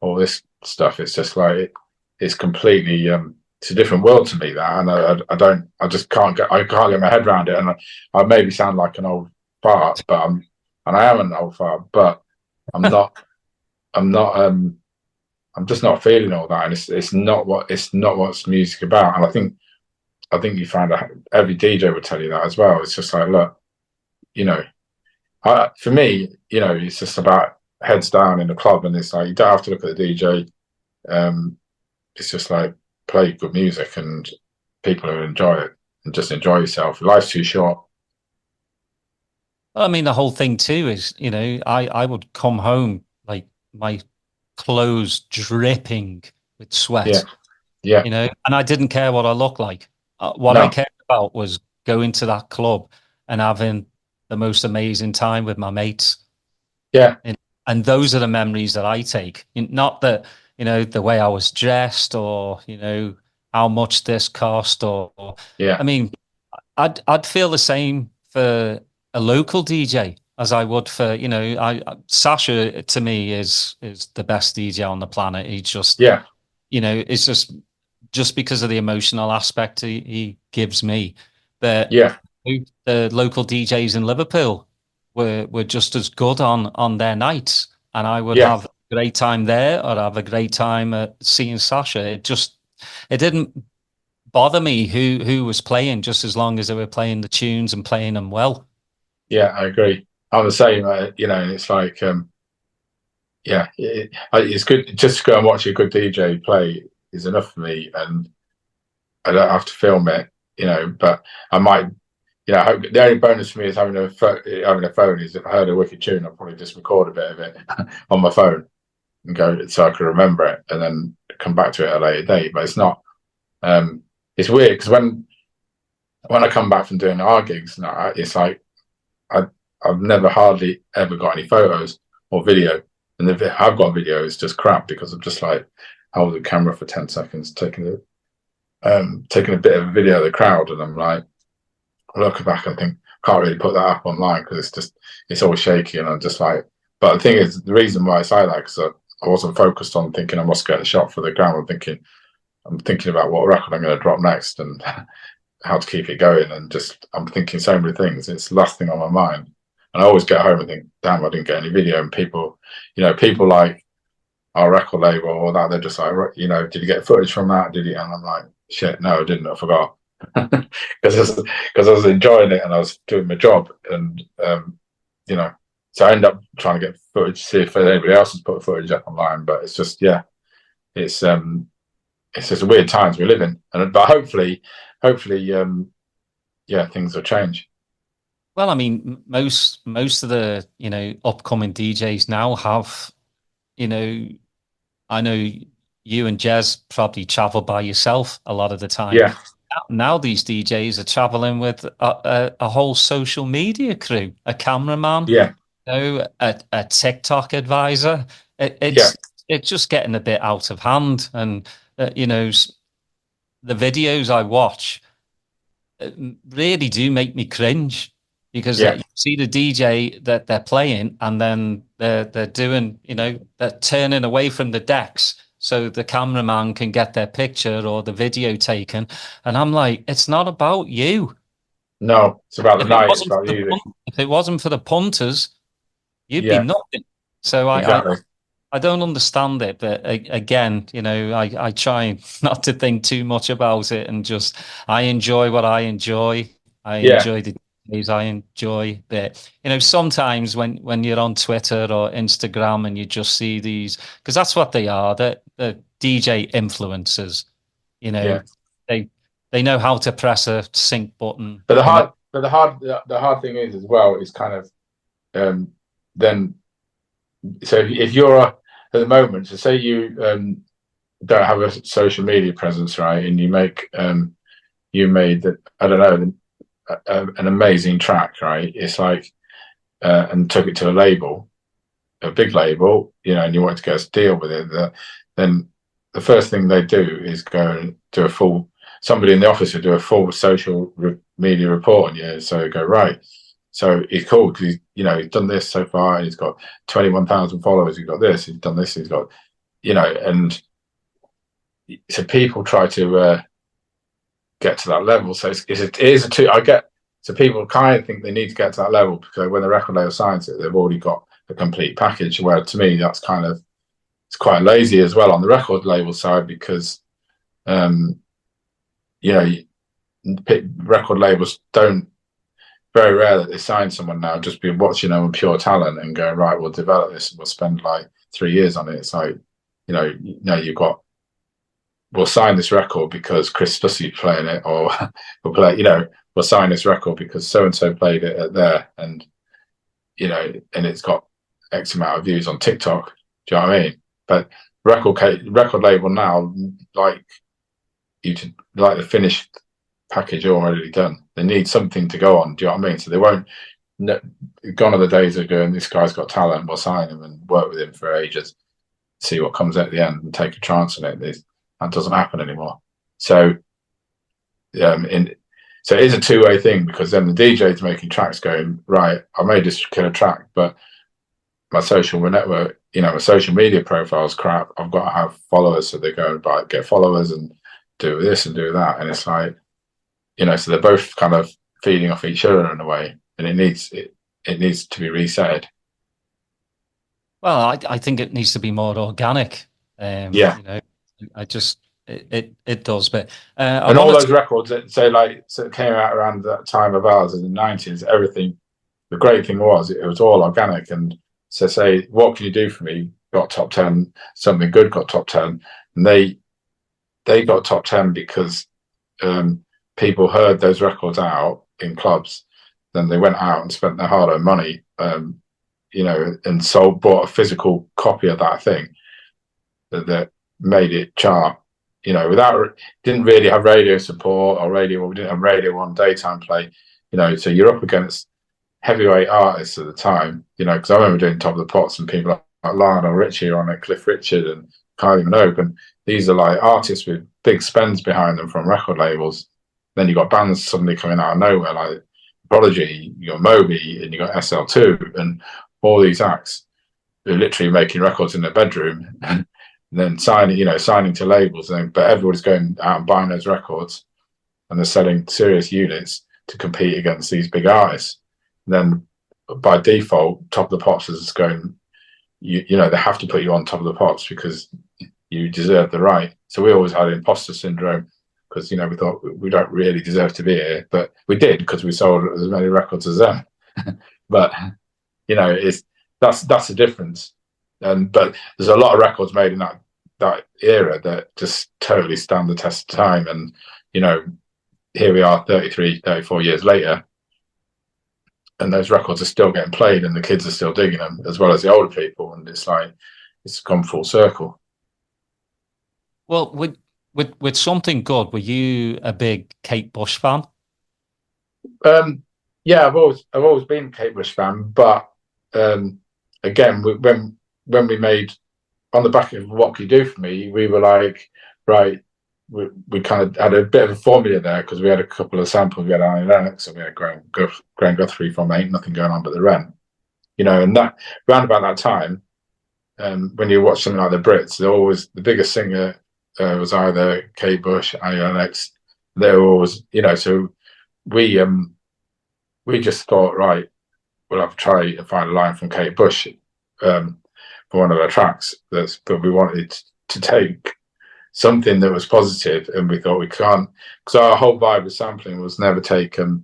all this stuff. It's just like it's completely it's a different world to me, that, and I just can't get my head around it. And I maybe sound like an old fart, but I am an old fart, but I'm just not feeling all that, and it's not what's music about. And I think you find out every DJ would tell you that as well. It's just like, look, for me, it's just about heads down in the club, and it's like you don't have to look at the DJ. It's just like play good music, and people will enjoy it, and just enjoy yourself. Life's too short. I mean, the whole thing too is, I would come home like my clothes dripping with sweat. Yeah. And I didn't care what I looked like. What I cared about was going to that club and having the most amazing time with my mates. Yeah. And those are the memories that I take. Not that, the way I was dressed, or, how much this cost, or I mean, I'd feel the same for a local DJ as I would for, Sasha to me is the best DJ on the planet. He just, it's just because of the emotional aspect he gives me. But the local DJs in Liverpool were just as good on their nights, and I would have a great time there, or have a great time seeing Sasha. It didn't bother me who was playing, just as long as they were playing the tunes and playing them well. Yeah, I agree. I'm the same. It's like, it's good just to go and watch a good DJ play is enough for me, and I don't have to film it. But I might. The only bonus for me is having a phone is if I heard a wicked tune, I'll probably just record a bit of it on my phone and go, so I can remember it and then come back to it at a later date. But it's not. It's weird because when I come back from doing our gigs, it's like I've never hardly ever got any photos or video, and if I've got video, it's just crap because I'm just like hold the camera for 10 seconds, taking a bit of a video of the crowd, and I'm like, I look back and think can't really put that up online because it's always shaky, and I'm just like. But the thing is, the reason why I say that because I wasn't focused on thinking I must get a shot for the ground. I'm thinking about what record I'm going to drop next and how to keep it going, and just I'm thinking so many things. It's the last thing on my mind, and I always get home and think, damn, I didn't get any video. And people like our record label or that, they're just like, did you get footage from that? Did you? And I'm like, shit, no, I didn't. I forgot because I was enjoying it and I was doing my job, and so I end up trying to get footage, see if anybody else has put footage up online. But it's just, it's just weird times we live in, but hopefully, things will change. Well, I mean, most of the upcoming DJs now have, I know you and Jez probably travel by yourself a lot of the time. Yeah. Now these DJs are traveling with a whole social media crew, a cameraman, a TikTok advisor. It's just getting a bit out of hand, and the videos I watch really do make me cringe because you see the DJ that they're playing, and then they're doing, they're turning away from the decks so the cameraman can get their picture or the video taken. And I'm like, it's not about you. No, it's about the night. It's about you. If it wasn't for the punters, you'd be nothing. So exactly. I don't understand it, but again, I try not to think too much about it and just I enjoy what I enjoy. I enjoy the days I enjoy. But sometimes when you're on Twitter or Instagram and you just see these, because that's what they are, the DJ influencers. They know how to press a sync button. But the hard thing is as well is kind of then. So if you're at the moment, so say you don't have a social media presence, right, and you made I don't know an amazing track, right? It's like and took it to a label, a big label, and you want to get a deal with it. Then the first thing they do is go and do somebody in the office will do a full social media report on you. So go right. So it's cool because he's done this so far, and he's got 21,000 followers. He's got this. He's done this. He's got, and so people try to get to that level. So it is a two. So people kind of think they need to get to that level because when the record label signs it, they've already got a complete package. Where to me, that's it's quite lazy as well on the record label side because, record labels don't. Very rare that they sign someone now just be watching them with pure talent and going, right, we'll develop this and we'll spend like 3 years on it. It's like, we'll sign this record because Chris Stussy playing it, or we'll sign this record because so and so played it at there, and and it's got X amount of views on TikTok. Do you know what I mean? But record label now like the finished package already done. They need something to go on. Do you know what I mean? So they won't. Gone are the days of going, this guy's got talent, we'll sign him and work with him for ages, see what comes at the end and take a chance on it. That doesn't happen anymore. So, so it is a two-way thing because then the DJ's making tracks going, right, I made this killer track, but my social network, my social media profile is crap. I've got to have followers, so they go and get followers and do this and do that, and it's like. So they're both kind of feeding off each other in a way, and it needs to be reset. Well, I think it needs to be more organic. I just it does, but and all those records that came out around that time of ours in the 90s, everything. The great thing was it was all organic, and so say, what can you do for me? Got top 10, something good got top 10, and they got top 10 because. People heard those records out in clubs, then they went out and spent their hard-earned money, and bought a physical copy of that thing that made it chart. Didn't really have radio support or we didn't have radio on daytime play. So you're up against heavyweight artists at the time, because I remember doing Top of the Pops and people like Lionel Richie on it, Cliff Richard and Kylie Minogue, and these are like artists with big spends behind them from record labels. Then you got bands suddenly coming out of nowhere, like Prodigy, you got Moby, and you got SL2, and all these acts who are literally making records in their bedroom, and then signing to labels. But everybody's going out and buying those records, and they're selling serious units to compete against these big artists. And then by default, Top of the Pops is going, they have to put you on Top of the Pops because you deserve the right. So we always had imposter syndrome because, we thought we don't really deserve to be here, but we did because we sold as many records as them. But, that's the difference. But there's a lot of records made in that era that just totally stand the test of time. And, here we are 33, 34 years later, and those records are still getting played and the kids are still digging them as well as the older people. And it's like, it's gone full circle. Well, with Something Good, were you a big Kate Bush fan? Yeah, I've always been a Kate Bush fan, but again, when we made On the Back of What Could You Do For Me, we were like, right, we kind of had a bit of a formula there because we had a couple of samples. We had Annie Lennox and we had Graham Guthrie from Ain't Nothing Going On But the Rent, and that round about that time, when you watch something like the Brits, they're always the biggest singer was either Kate Bush, Annie Lennox. They were always, so we just thought, right, we'll have to try and find a line from Kate Bush for one of our tracks. But we wanted to take something that was positive, and we thought we can't, because our whole vibe with sampling was never take the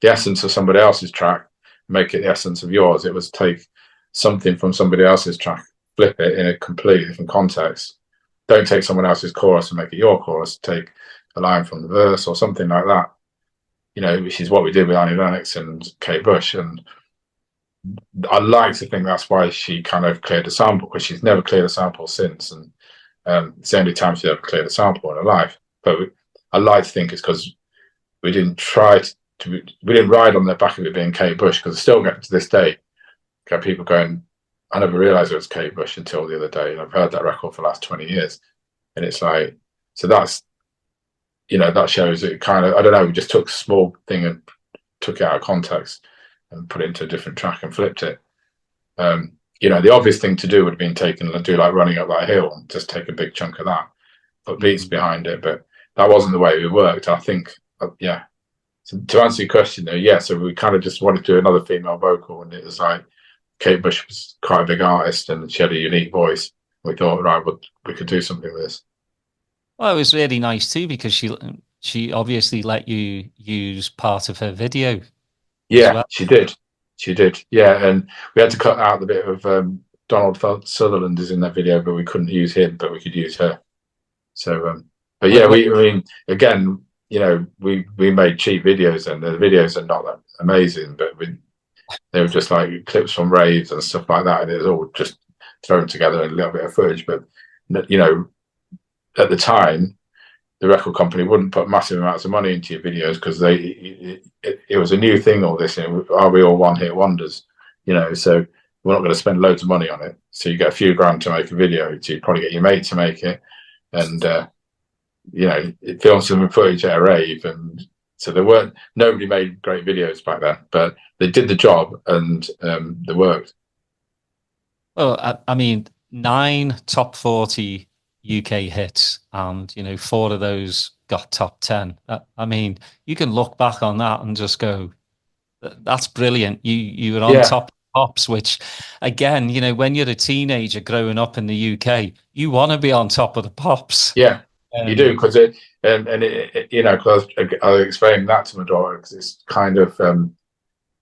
essence of somebody else's track, make it the essence of yours. It was take something from somebody else's track, flip it in a completely different context. Don't take someone else's chorus and make it your chorus. Take a line from the verse or something like that, which is what we did with Annie Lennox and Kate Bush. And I like to think that's why she kind of cleared the sample, because she's never cleared a sample since, and it's the only time she's ever cleared a sample in her life. But I like to think it's because we didn't we didn't ride on the back of it being Kate Bush, because I still get to this day got people going, I never realised it was Kate Bush until the other day, and I've heard that record for the last 20 years, and it's like, so that's, that shows it kind of, I don't know, we just took a small thing and took it out of context and put it into a different track and flipped it. The obvious thing to do would have been do like Running Up That Hill and just take a big chunk of that, put beats behind it, but that wasn't the way we worked. I think, So to answer your question though, so we kind of just wanted to do another female vocal, and it was like Kate Bush was quite a big artist and she had a unique voice. We thought, right, we could do something with this. Well, it was really nice too, because she obviously let you use part of her video. Yeah, well. She did. Yeah, and we had to cut out the bit of Donald Sutherland is in that video, but we couldn't use him, but we could use her. So, but yeah, we made cheap videos, and the videos are not that amazing, but they were just like clips from raves and stuff like that, and it was all just thrown together in a little bit of footage. But at the time, the record company wouldn't put massive amounts of money into your videos because it was a new thing, all this. Are we all one hit wonders? So we're not going to spend loads of money on it. So you get a few grand to make a video. So you probably get your mate to make it, and it films some footage at a rave. And so nobody made great videos back then, but they did the job, and they worked. Well, I mean, 9 top 40 UK hits, and 4 of those got top 10. I mean, you can look back on that and just go, that's brilliant. You were on top of pops, which again, when you're a teenager growing up in the UK, you want to be on top of the pops. Yeah, you do, because because I explained that to my daughter, because it's kind of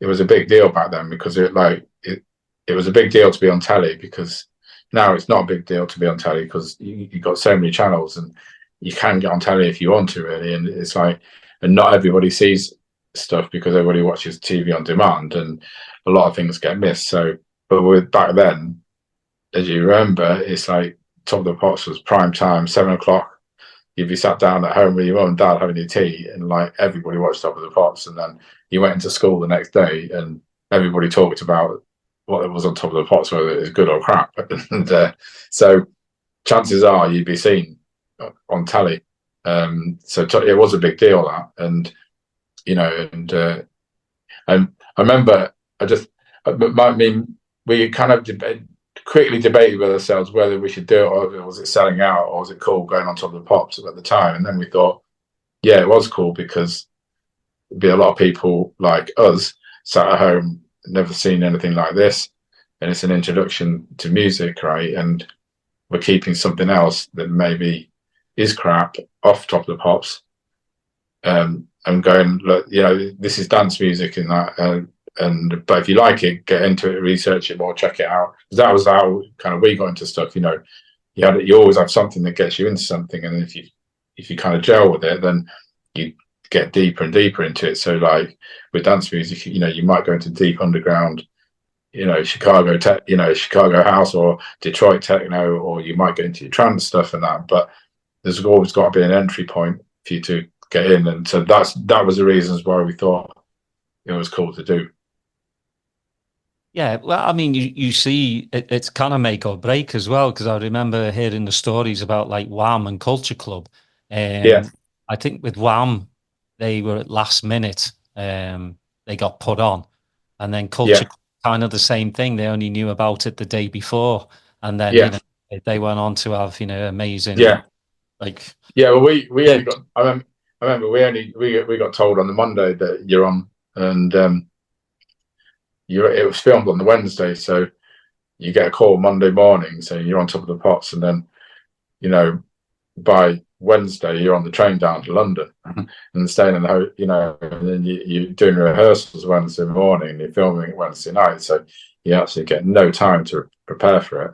it was a big deal back then, because it was a big deal to be on telly, because now it's not a big deal to be on telly because you've got so many channels and you can get on telly if you want to, really. And it's like, and not everybody sees stuff because everybody watches TV on demand, and a lot of things get missed. So, but back then, as you remember, it's like Top of the Pops was prime time, 7 o'clock you'd be sat down at home with your mum and dad having your tea, and like everybody watched Top of the Pops, and then you went into school the next day and everybody talked about what was on Top of the Pops, whether it was good or crap. And so chances are you'd be seen on telly. So it was a big deal, that. And I remember we kind of quickly debated with ourselves whether we should do it, or was it selling out, or was it cool going on Top of the Pops at the time. And then we thought, yeah, it was cool, because there'd be a lot of people like us sat at home, never seen anything like this, and it's an introduction to music, right? And we're keeping something else that maybe is crap off Top of the Pops, and going, look, this is dance music and that, but if you like it, get into it, research it more, check it out. Because that was how kind of we got into stuff. You always have something that gets you into something, and if you kind of gel with it, then you get deeper and deeper into it. So like with dance music, you might go into deep underground, Chicago house or Detroit techno, or you might get into your trance stuff and that. But there's always got to be an entry point for you to get in, and so that was the reasons why we thought it was cool to do. Yeah, well, I mean, you see, it's kind of make or break as well, because I remember hearing the stories about like Wham and Culture Club. Yeah. I think with Wham, they were at last minute. They got put on, and then Culture Club, kind of the same thing. They only knew about it the day before, and then they went on to have amazing. Well, we only got. I remember we got told on the Monday that you're on, and it was filmed on the Wednesday, so you get a call Monday morning saying you're on Top of the Pops, and then by Wednesday you're on the train down to London and staying in the and then you're doing rehearsals Wednesday morning and you're filming it Wednesday night, so you actually get no time to prepare for it.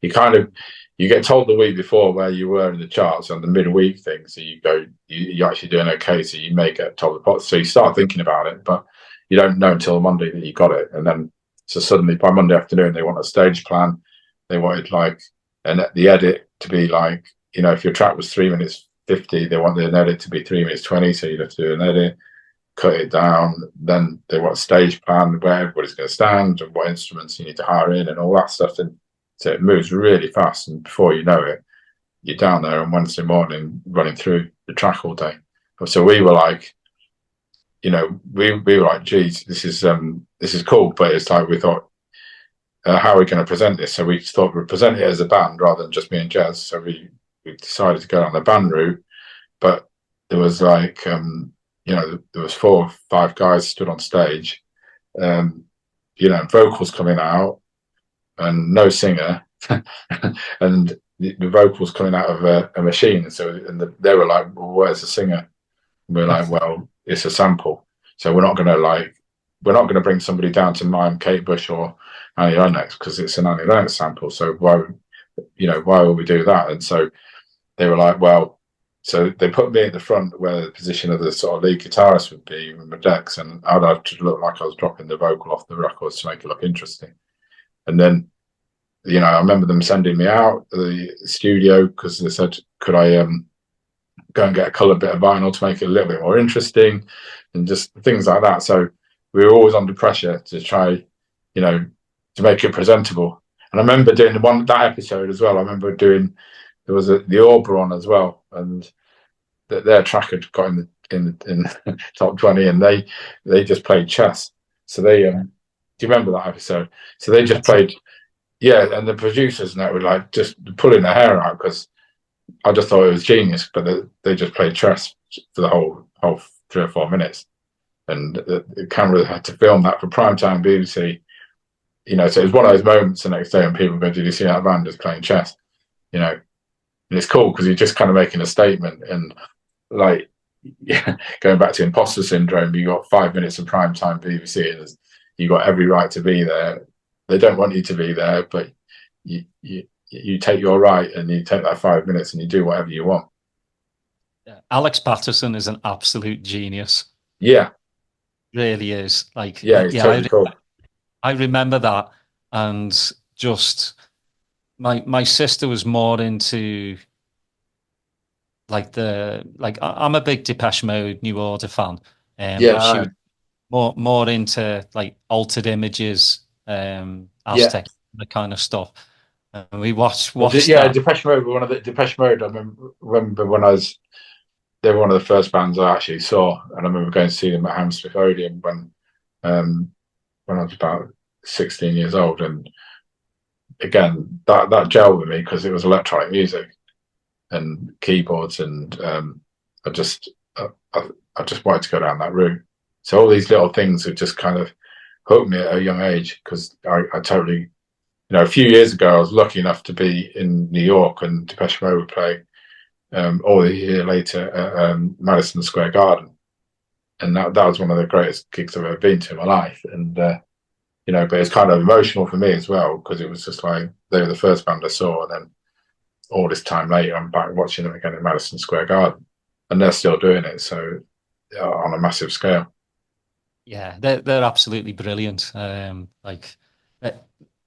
You get told the week before where you were in the charts on the midweek thing, so you're actually doing okay, so you may get Top of the Pops, so you start thinking about it, but you don't know until Monday that you got it. And then so suddenly by Monday afternoon they want a stage plan. They wanted the edit to be like, if your track was 3 minutes 50, they want an edit to be 3 minutes 20, so you'd have to do an edit, cut it down. Then they want a stage plan where everybody's going to stand and what instruments you need to hire in and all that stuff. And so it moves really fast, and before you know it, you're down there on Wednesday morning running through the track all day. So we were like, we were like, geez, this is cool, but it's like we thought, how are we going to present this? So we thought we'd present it as a band rather than just me and Jez. So we decided to go down the band route, but there was there was 4 or 5 guys stood on stage, vocals coming out and no singer, and the vocals coming out of a machine. So they were like, well, where's the singer? And we're like, well, it's a sample, so we're not going to bring somebody down to mime Kate Bush or Annie Lennox because it's an Annie Lennox sample. So why would we do that? And so they were like, well, so they put me at the front where the position of the sort of lead guitarist would be with my decks, and I'd have to look like I was dropping the vocal off the records to make it look interesting. And then, I remember them sending me out the studio because they said, could I go and get a coloured bit of vinyl to make it a little bit more interesting and just things like that. So we were always under pressure to try, to make it presentable. And I remember doing that episode as well. I remember there was the Oberon as well, and their track had got in the top 20, and they just played chess. So they do you remember that episode? So they just played, and the producers and that were like just pulling their hair out because I just thought it was genius, but they just played chess for the whole 3 or 4 minutes, and the camera had to film that for primetime BBC. So it was one of those moments the next day when people go, "Did you see that band just playing chess?" And it's cool because you're just kind of making a statement, and like going back to imposter syndrome, you got 5 minutes of primetime BBC, and you got every right to be there. They don't want you to be there, but you take your right and you take that 5 minutes and you do whatever you want. Yeah. Alex Patterson is an absolute genius. Yeah. Really is. Like, he's totally cool. I remember that, and just my sister was more into I'm a big Depeche Mode New Order fan, Yeah, but she was more into like Altered Images, yeah. Aztec, the kind of stuff. And we watched Yeah, that. Depeche Mode were one of the Depeche Mode. I remember when they were one of the first bands I actually saw, and I remember going to see them at Hammersmith Odeon um, when I was about 16 years old. And again, that gelled with me because it was electronic music and keyboards, and I just wanted to go down that route. So all these little things have just kind of hooked me at a young age, because I totally, a few years ago I was lucky enough to be in New York and Depeche Mode would play all a year later at Madison Square Garden, and that was one of the greatest gigs I've ever been to in my life. And but it's kind of emotional for me as well, because it was just like they were the first band I saw, and then all this time later I'm back watching them again in Madison Square Garden, and they're still doing it, so on a massive scale. Yeah, they're absolutely brilliant. Uh,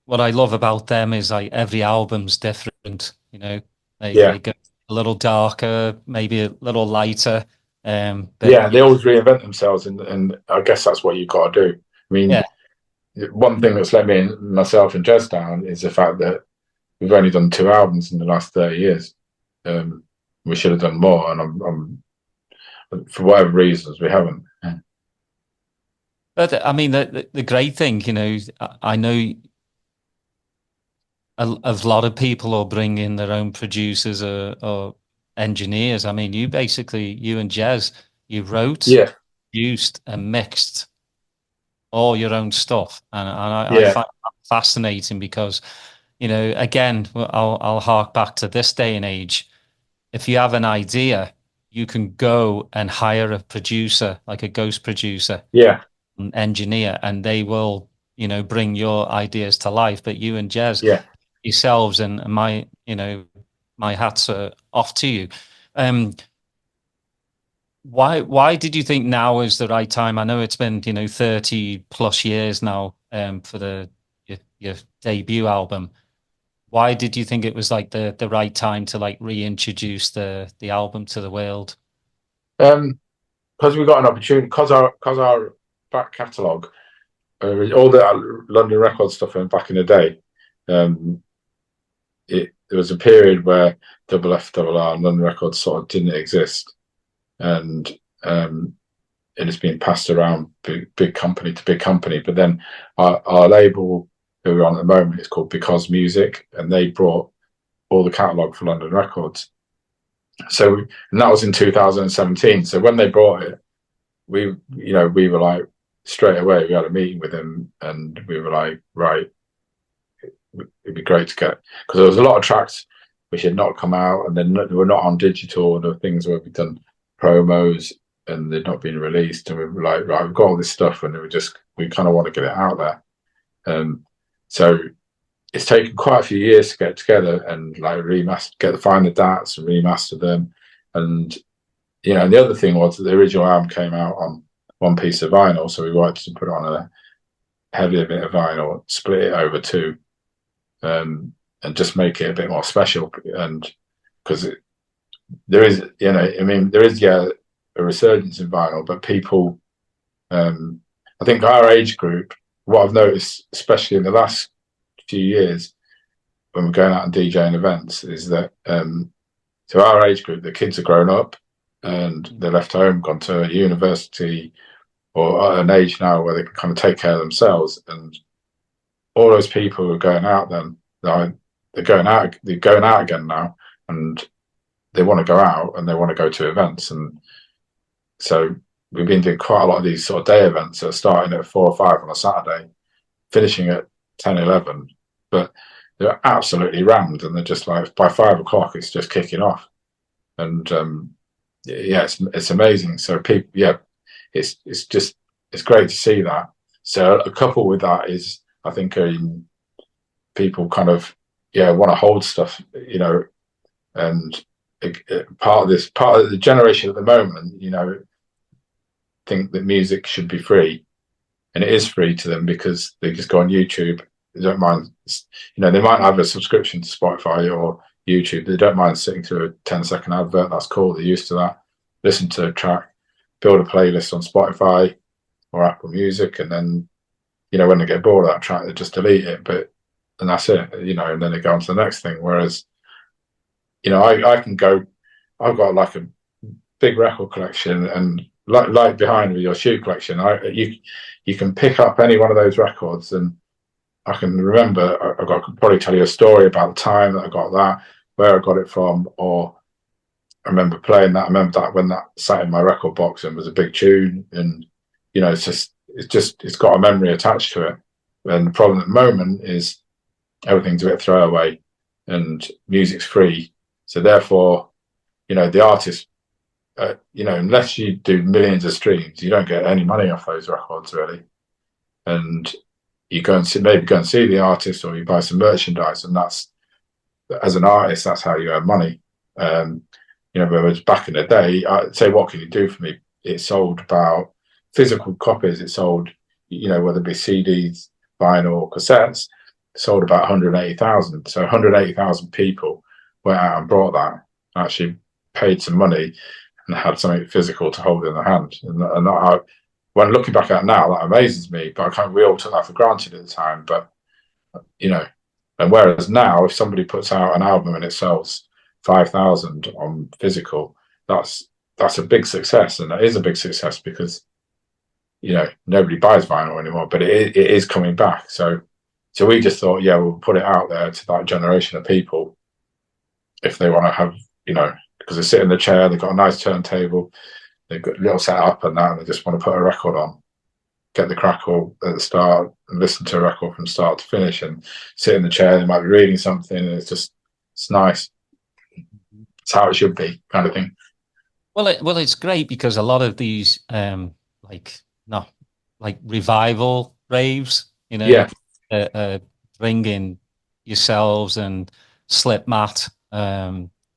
what I love about them is like every album's different. They Yeah, go a little darker, maybe a little lighter. But yeah, they always reinvent themselves, and I guess that's what you've got to do. I mean, yeah, one thing that's let me and myself and Jez down is the fact that we've only done 2 albums in the last 30 years. We should have done more, and I'm for whatever reasons we haven't. but I mean the great thing, I know a lot of people will bring in their own producers or engineers. I mean, you and Jez, you wrote, Yeah, produced, and mixed all your own stuff, and I yeah, find that fascinating because, again, I'll hark back to this day and age. If you have an idea, you can go and hire a producer, like a ghost producer, yeah, an engineer, and they will, bring your ideas to life. But you and Jez, yeah. yourselves, and my hats are off to you. Um, why did you think now is the right time? I know it's been 30 plus years now for your debut album. Why did you think it was like the right time to like reintroduce the album to the world? Because we got an opportunity, because our back catalogue, all the London record stuff from back in the day. There was a period where Double F Double R and London Records sort of didn't exist, and it has been passed around big company to big company. But then our label who we're on at the moment is called Because Music, and they brought all the catalogue for London Records. So, and that was in 2017. So when they brought it, we were like, straight away we had a meeting with him, and we were like, right, it'd be great to get, because there was a lot of tracks which had not come out, and then they were not on digital, and there were things where we'd done promos and they'd not been released, and we were like, right, we've got all this stuff, and we kind of want to get it out there. So it's taken quite a few years to get together and like find the DATs and remaster them. And and the other thing was that the original album came out on one piece of vinyl, so we wanted to put it on a heavier bit of vinyl, split it over two, and just make it a bit more special. And because there is, there is a resurgence in vinyl, but people, I think our age group, what I've noticed, especially in the last few years when we're going out and DJing events, is that so our age group, the kids are grown up and they're left home, gone to university, or at an age now where they can kind of take care of themselves. And all those people who are going out then, they're going out again now, and they want to go out and they want to go to events. And so we've been doing quite a lot of these sort of day events that are starting at 4 or 5 on a Saturday, finishing at 10, 11, but they're absolutely rammed, and they're just like, by 5 o'clock it's just kicking off. And it's amazing. So people, it's great to see that. So a couple with that is, I think, people kind of want to hold stuff, and part of the generation at the moment, think that music should be free, and it is free to them because they just go on YouTube. They don't mind, they might have a subscription to Spotify or YouTube. They don't mind sitting through a 10-second advert. That's cool. They're used to that. Listen to a track, build a playlist on Spotify or Apple Music, and then, you know, when they get bored of that track, they just delete it. And that's it, you know, and then they go on to the next thing. Whereas, you know, I can go, I've got like a big record collection, and like behind with your shoe collection, you can pick up any one of those records, and I can remember, I could probably tell you a story about the time that I got that, where I got it from, or I remember playing that. I remember that when that sat in my record box and was a big tune, and you know, it's got a memory attached to it. And the problem at the moment is everything's a bit throwaway, and music's free, so therefore, you know, the artist, you know, unless you do millions of streams, you don't get any money off those records really. And you go and maybe go and see the artist, or you buy some merchandise, and that's, as an artist, that's how you earn money. You know, whereas back in the day, I'd say, what can you do for me? It sold about physical copies. It sold, you know, whether it be CDs, vinyl, or cassettes, it sold about 180,000. So 180,000 people went out and bought that, actually paid some money, and had something physical to hold in their hand. And when looking back at it now, that amazes me. But we all took that for granted at the time. But you know, and whereas now, if somebody puts out an album and it sells 5,000 on physical, that's a big success, and that is a big success because, you know, nobody buys vinyl anymore. But it is coming back. So we just thought, yeah, we'll put it out there to that generation of people if they want to have, you know, because they sit in the chair, they've got a nice turntable, they've got a little setup and that, and they just want to put a record on, get the crackle at the start, and listen to a record from start to finish, and sit in the chair. They might be reading something, and it's nice. It's how it should be, kind of thing. Well, it's great because a lot of these, like revival raves, you know, Yeah. bringing yourselves and Slipmatt.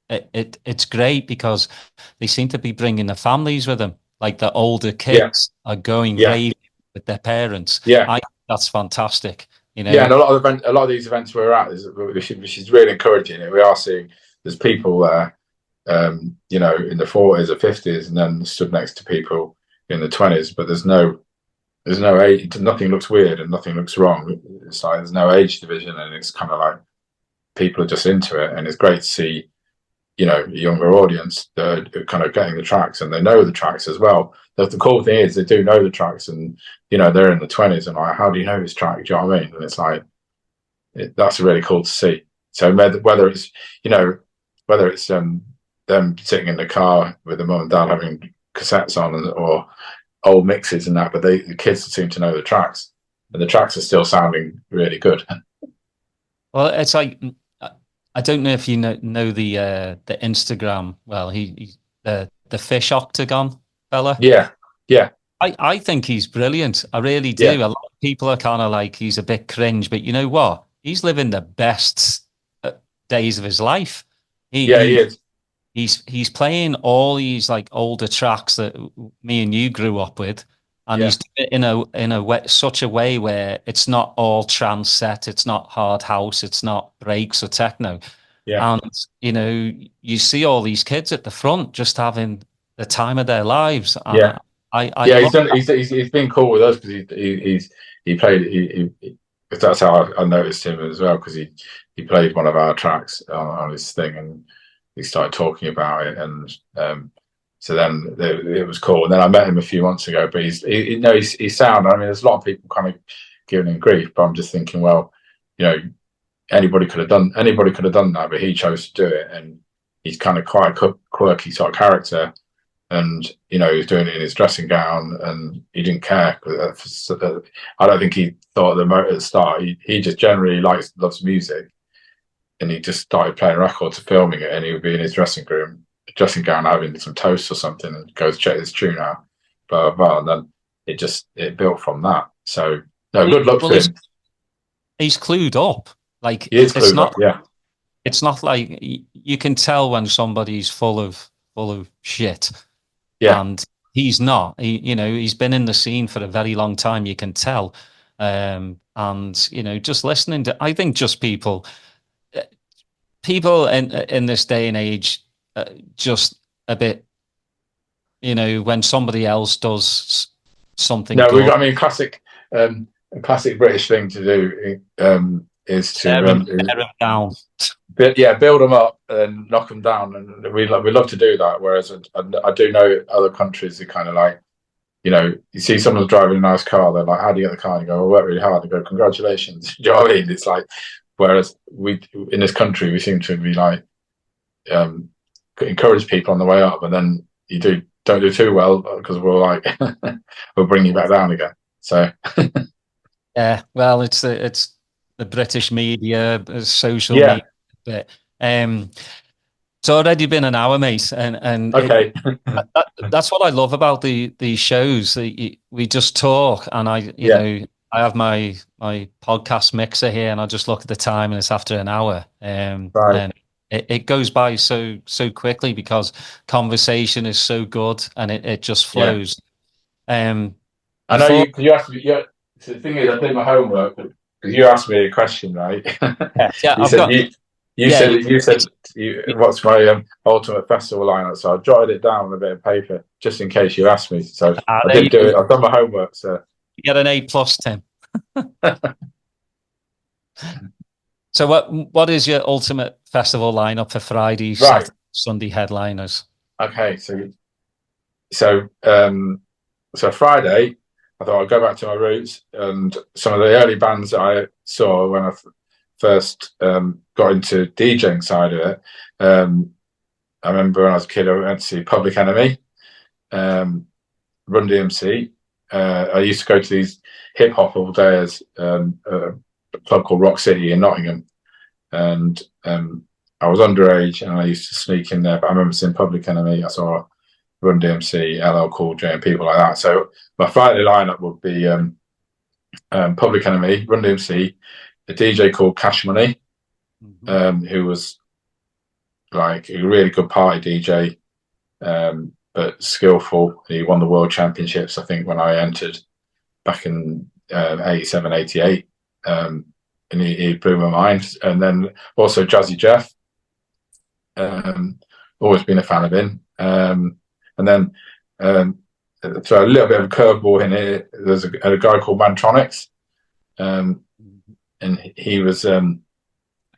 It's great because they seem to be bringing their families with them. Like the older kids are going raving with their parents. Yeah, that's fantastic. You know. Yeah, and a lot of these events we're at, which is really encouraging. We are seeing there's people there, you know, in the 40s or 50s, and then stood next to people in the 20s. But there's no age. Nothing looks weird and nothing looks wrong. It's like there's no age division, and it's kind of like people are just into it, and it's great to see, you know, a younger audience that are kind of getting the tracks, and they know the tracks as well. The cool thing is they do know the tracks, and you know, they're in the 20s, and like, how do you know this track? Do you know what I mean? And it's like, that's really cool to see. So whether it's, you know, whether it's them sitting in the car with the mum and dad having cassettes on, or old mixes and that, but the kids seem to know the tracks, and the tracks are still sounding really good. Well, it's like, I don't know if you know the Instagram. Well, he's the fish octagon fella. Yeah. I think he's brilliant. I really do. Yeah. A lot of people are kind of like, he's a bit cringe, but you know what? He's living the best days of his life. He is. He's playing all these like older tracks that me and you grew up with, and he's doing it in a way, such a way where it's not all trance set, it's not hard house, it's not breaks or techno. Yeah. And you know, you see all these kids at the front just having the time of their lives. And he's been cool with us because he played. That's how I noticed him as well, because he played one of our tracks on his thing, and he started talking about it, and so then it was cool. And then I met him a few months ago, but he's sound. I mean, there's a lot of people kind of giving him grief, but I'm just thinking, well, you know, anybody could have done that, but he chose to do it, and he's kind of quite a quirky sort of character. And you know, he was doing it in his dressing gown, and he didn't care. I don't think he thought at the start. He just generally loves music, and he just started playing records and filming it. And he would be in his dressing gown, having some toast or something, and goes check his tune out, blah blah blah. And then it built from that. So no, good luck to him. He's clued up. Like, he is clued up. Yeah, it's not like you can tell when somebody's full of shit. Yeah. And he's not. He's been in the scene for a very long time, you can tell. And, you know, just listening to, I think just people people in this day and age just a bit, when somebody else does something No, good. I mean, a classic British thing to do is to tear them down. build them up and knock them down, and we love to do that. Whereas I do know other countries are kind of like, you see someone's driving a nice car, they're like, "How do you get the car?" And you go, "I worked really hard." They go, "Congratulations." Do you know what I mean? It's like, whereas we in this country we seem to be like encourage people on the way up, and then you don't do too well because we're like we'll bring you back down again. So yeah, well, it's the British media, social yeah, media. But it's already been an hour, mate, and okay. that's what I love about these shows. We just talk, and I have my podcast mixer here, and I just look at the time, and it's after an hour, Right. and it goes by so quickly because conversation is so good, and it just flows. I know you asked me. Yeah, so the thing is, I did my homework because you asked me a question, right? Yeah, you said you said what's my ultimate festival lineup? So I jotted it down on a bit of paper just in case you asked me. So I did do it. I've done my homework. So you get an A+, Tim. So what is your ultimate festival lineup for Friday, Saturday, Sunday headliners? Okay, so Friday, I thought I'd go back to my roots, and some of the early bands that I saw when I first got into DJing side of it. I remember when I was a kid, I went to see Public Enemy, Run DMC. I used to go to these hip hop all days, a club called Rock City in Nottingham, and I was underage and I used to sneak in there. But I remember seeing Public Enemy. I saw Run DMC, LL Cool J, and people like that. So my Friday lineup would be Public Enemy, Run DMC, a DJ called Cash Money, who was like a really good party DJ, but skillful. He won the world championships, I think, when I entered back in 87, 88. And he blew my mind. And then also Jazzy Jeff. Always been a fan of him. And then so a little bit of a curveball in here. There's a guy called Mantronics, and he was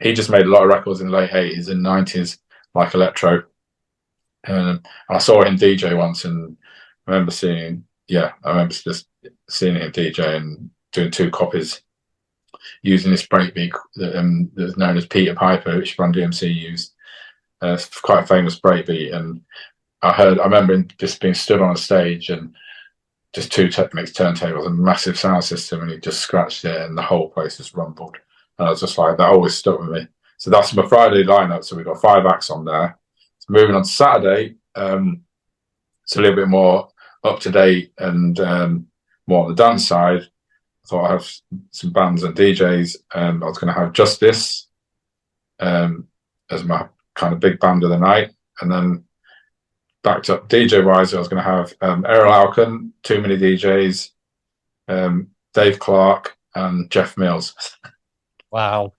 he just made a lot of records in the late 80s and 90s, like electro. And I saw him DJ once, and I remember just seeing him DJ and doing 2 copies using this breakbeat that's known as Peter Piper, which Run DMC used. It's quite a famous breakbeat, and I remember him just being stood on a stage and just 2 Technics turntables and a massive sound system, and he just scratched it and the whole place just rumbled. And I was just like, that always stuck with me. So that's my Friday lineup. So we've got 5 acts on there. So moving on to Saturday, it's a little bit more up to date and more on the dance side. I thought I'd have some bands and DJs. I was going to have Justice as my kind of big band of the night, and then backed up DJ wise, I was going to have Errol Alkan, Too Many DJs, Dave Clark, and Jeff Mills. Wow.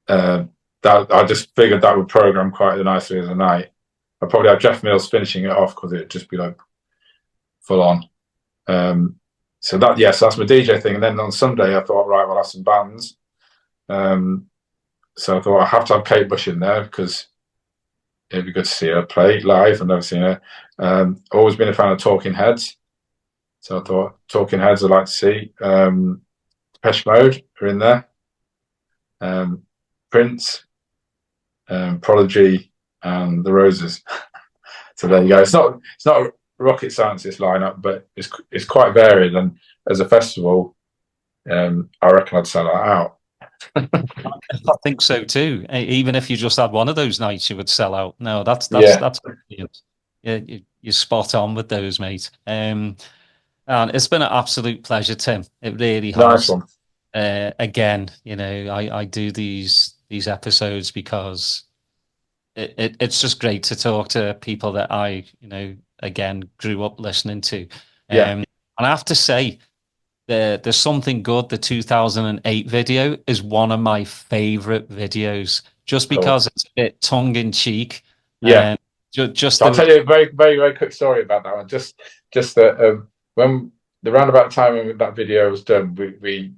That I just figured that would program quite nicely as a night. I'd probably have Jeff Mills finishing it off because it'd just be like full on. So that's my DJ thing. And then on Sunday, I thought, right, we'll have some bands. So I thought I have to have Kate Bush in there because it'd be good to see her play live. I've never seen her. Always been a fan of Talking Heads. So I thought Talking Heads I'd like to see. Depeche Mode are in there. Prince, Prodigy, and The Roses. So there you go. It's not rocket science, this lineup, but it's quite varied. And as a festival, I reckon I'd sell that out. I think so too. Even if you just had one of those nights, you would sell out. No, that's brilliant. Yeah, you're spot on with those, mate. And it's been an absolute pleasure, Tim. It really has. Nice one. Again, I do these episodes because it's just great to talk to people that I, again, grew up listening to. And I have to say, There's Something Good, the 2008 video, is one of my favorite videos, just Cool. because it's a bit tongue in cheek. Yeah. Just So I'll tell you a very, very, very quick story about that one. Just that when the roundabout time when that video was done, we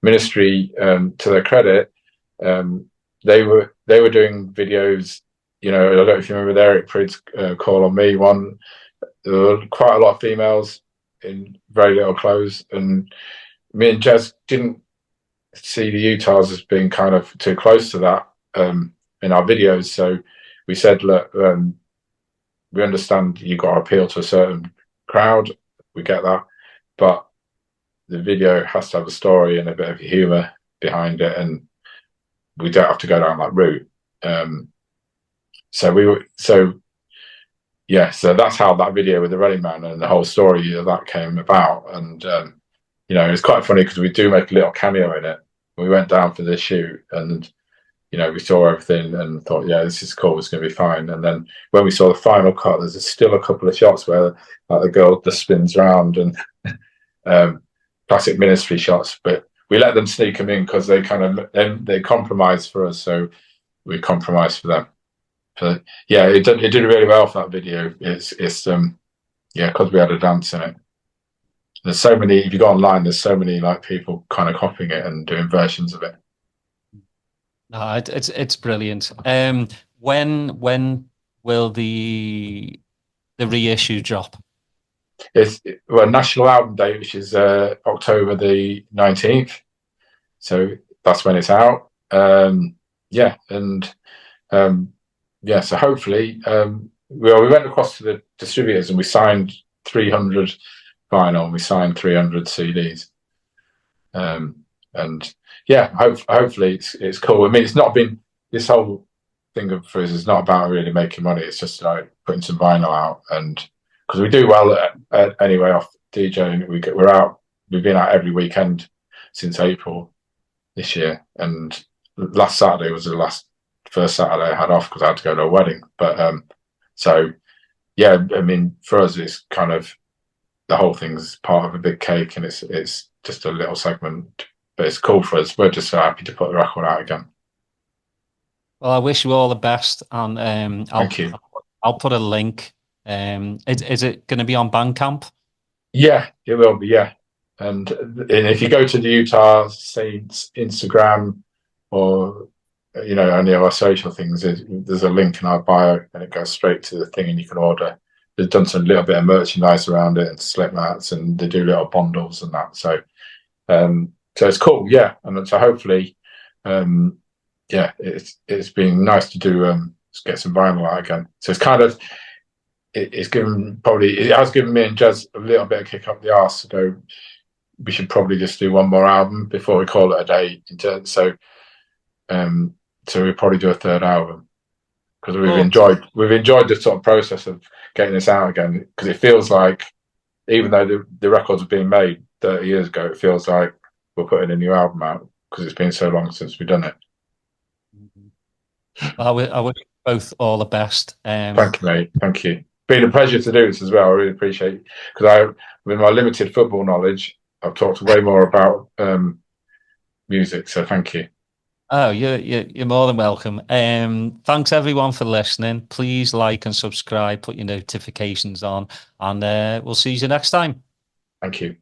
ministry, to their credit, they were doing videos. I don't know if you remember the Eric Prid's Call on Me one. There were quite a lot of females in very little clothes, and me and Jez didn't see the Utahs as being kind of too close to that in our videos. So we said, look, we understand you got to appeal to a certain crowd. We get that, but the video has to have a story and a bit of humor behind it, and we don't have to go down that route. So that's how that video with the Running Man and the whole story of that came about. And it's quite funny because we do make a little cameo in it. We went down for the shoot, and we saw everything and thought, yeah, this is cool, it's going to be fine. And then when we saw the final cut, there's still a couple of shots where the girl just spins around, and classic ministry shots. But we let them sneak them in because they compromise for us, so we compromise for them. So yeah, it did really well for that video. It's because we had a dance in it. There's so many. If you go online, there's so many people kind of copying it and doing versions of it. No, it's brilliant. When will the reissue drop? It's National Album Day, which is October the 19th. So that's when it's out. So hopefully, we went across to the distributors and we signed 300 vinyl and we signed 300 CDs. Hopefully it's cool. I mean, it's not been, this whole thing for us is not about really making money. It's just putting some vinyl out, and because we do well anyway off DJing. We're out. We've been out every weekend since April this year, and last Saturday was the first Saturday I had off because I had to go to a wedding. But I mean, for us, it's kind of the whole thing's part of a big cake, and it's just a little segment. But it's cool for us. We're just so happy to put the record out again. Well, I wish you all the best, and Thank you. I'll put a link. Is it going to be on Bandcamp? Yeah, it will be. Yeah, and if you go to the Utah Saints Instagram or any of our social things, there's a link in our bio, and it goes straight to the thing, and you can order. They've done some little bit of merchandise around it and slip mats, and they do little bundles and that. So it's cool, yeah. And so hopefully, it's been nice to do get some vinyl out again. So it's kind of it has given me and Jez a little bit of kick up the arse. So we should probably just do one more album before we call it a day. So we'll probably do a third album because we've enjoyed the sort of process of getting this out again, because it feels like, even though the records were being made 30 years ago, it feels like we're putting a new album out because it's been so long since we've done it. Well, I wish you both all the best. Thank you, mate. Thank you. Been a pleasure to do this as well. I really appreciate it, because with my limited football knowledge, I've talked way more about music. So thank you. Oh, you're more than welcome. Thanks everyone for listening. Please like and subscribe, put your notifications on, and we'll see you next time. Thank you.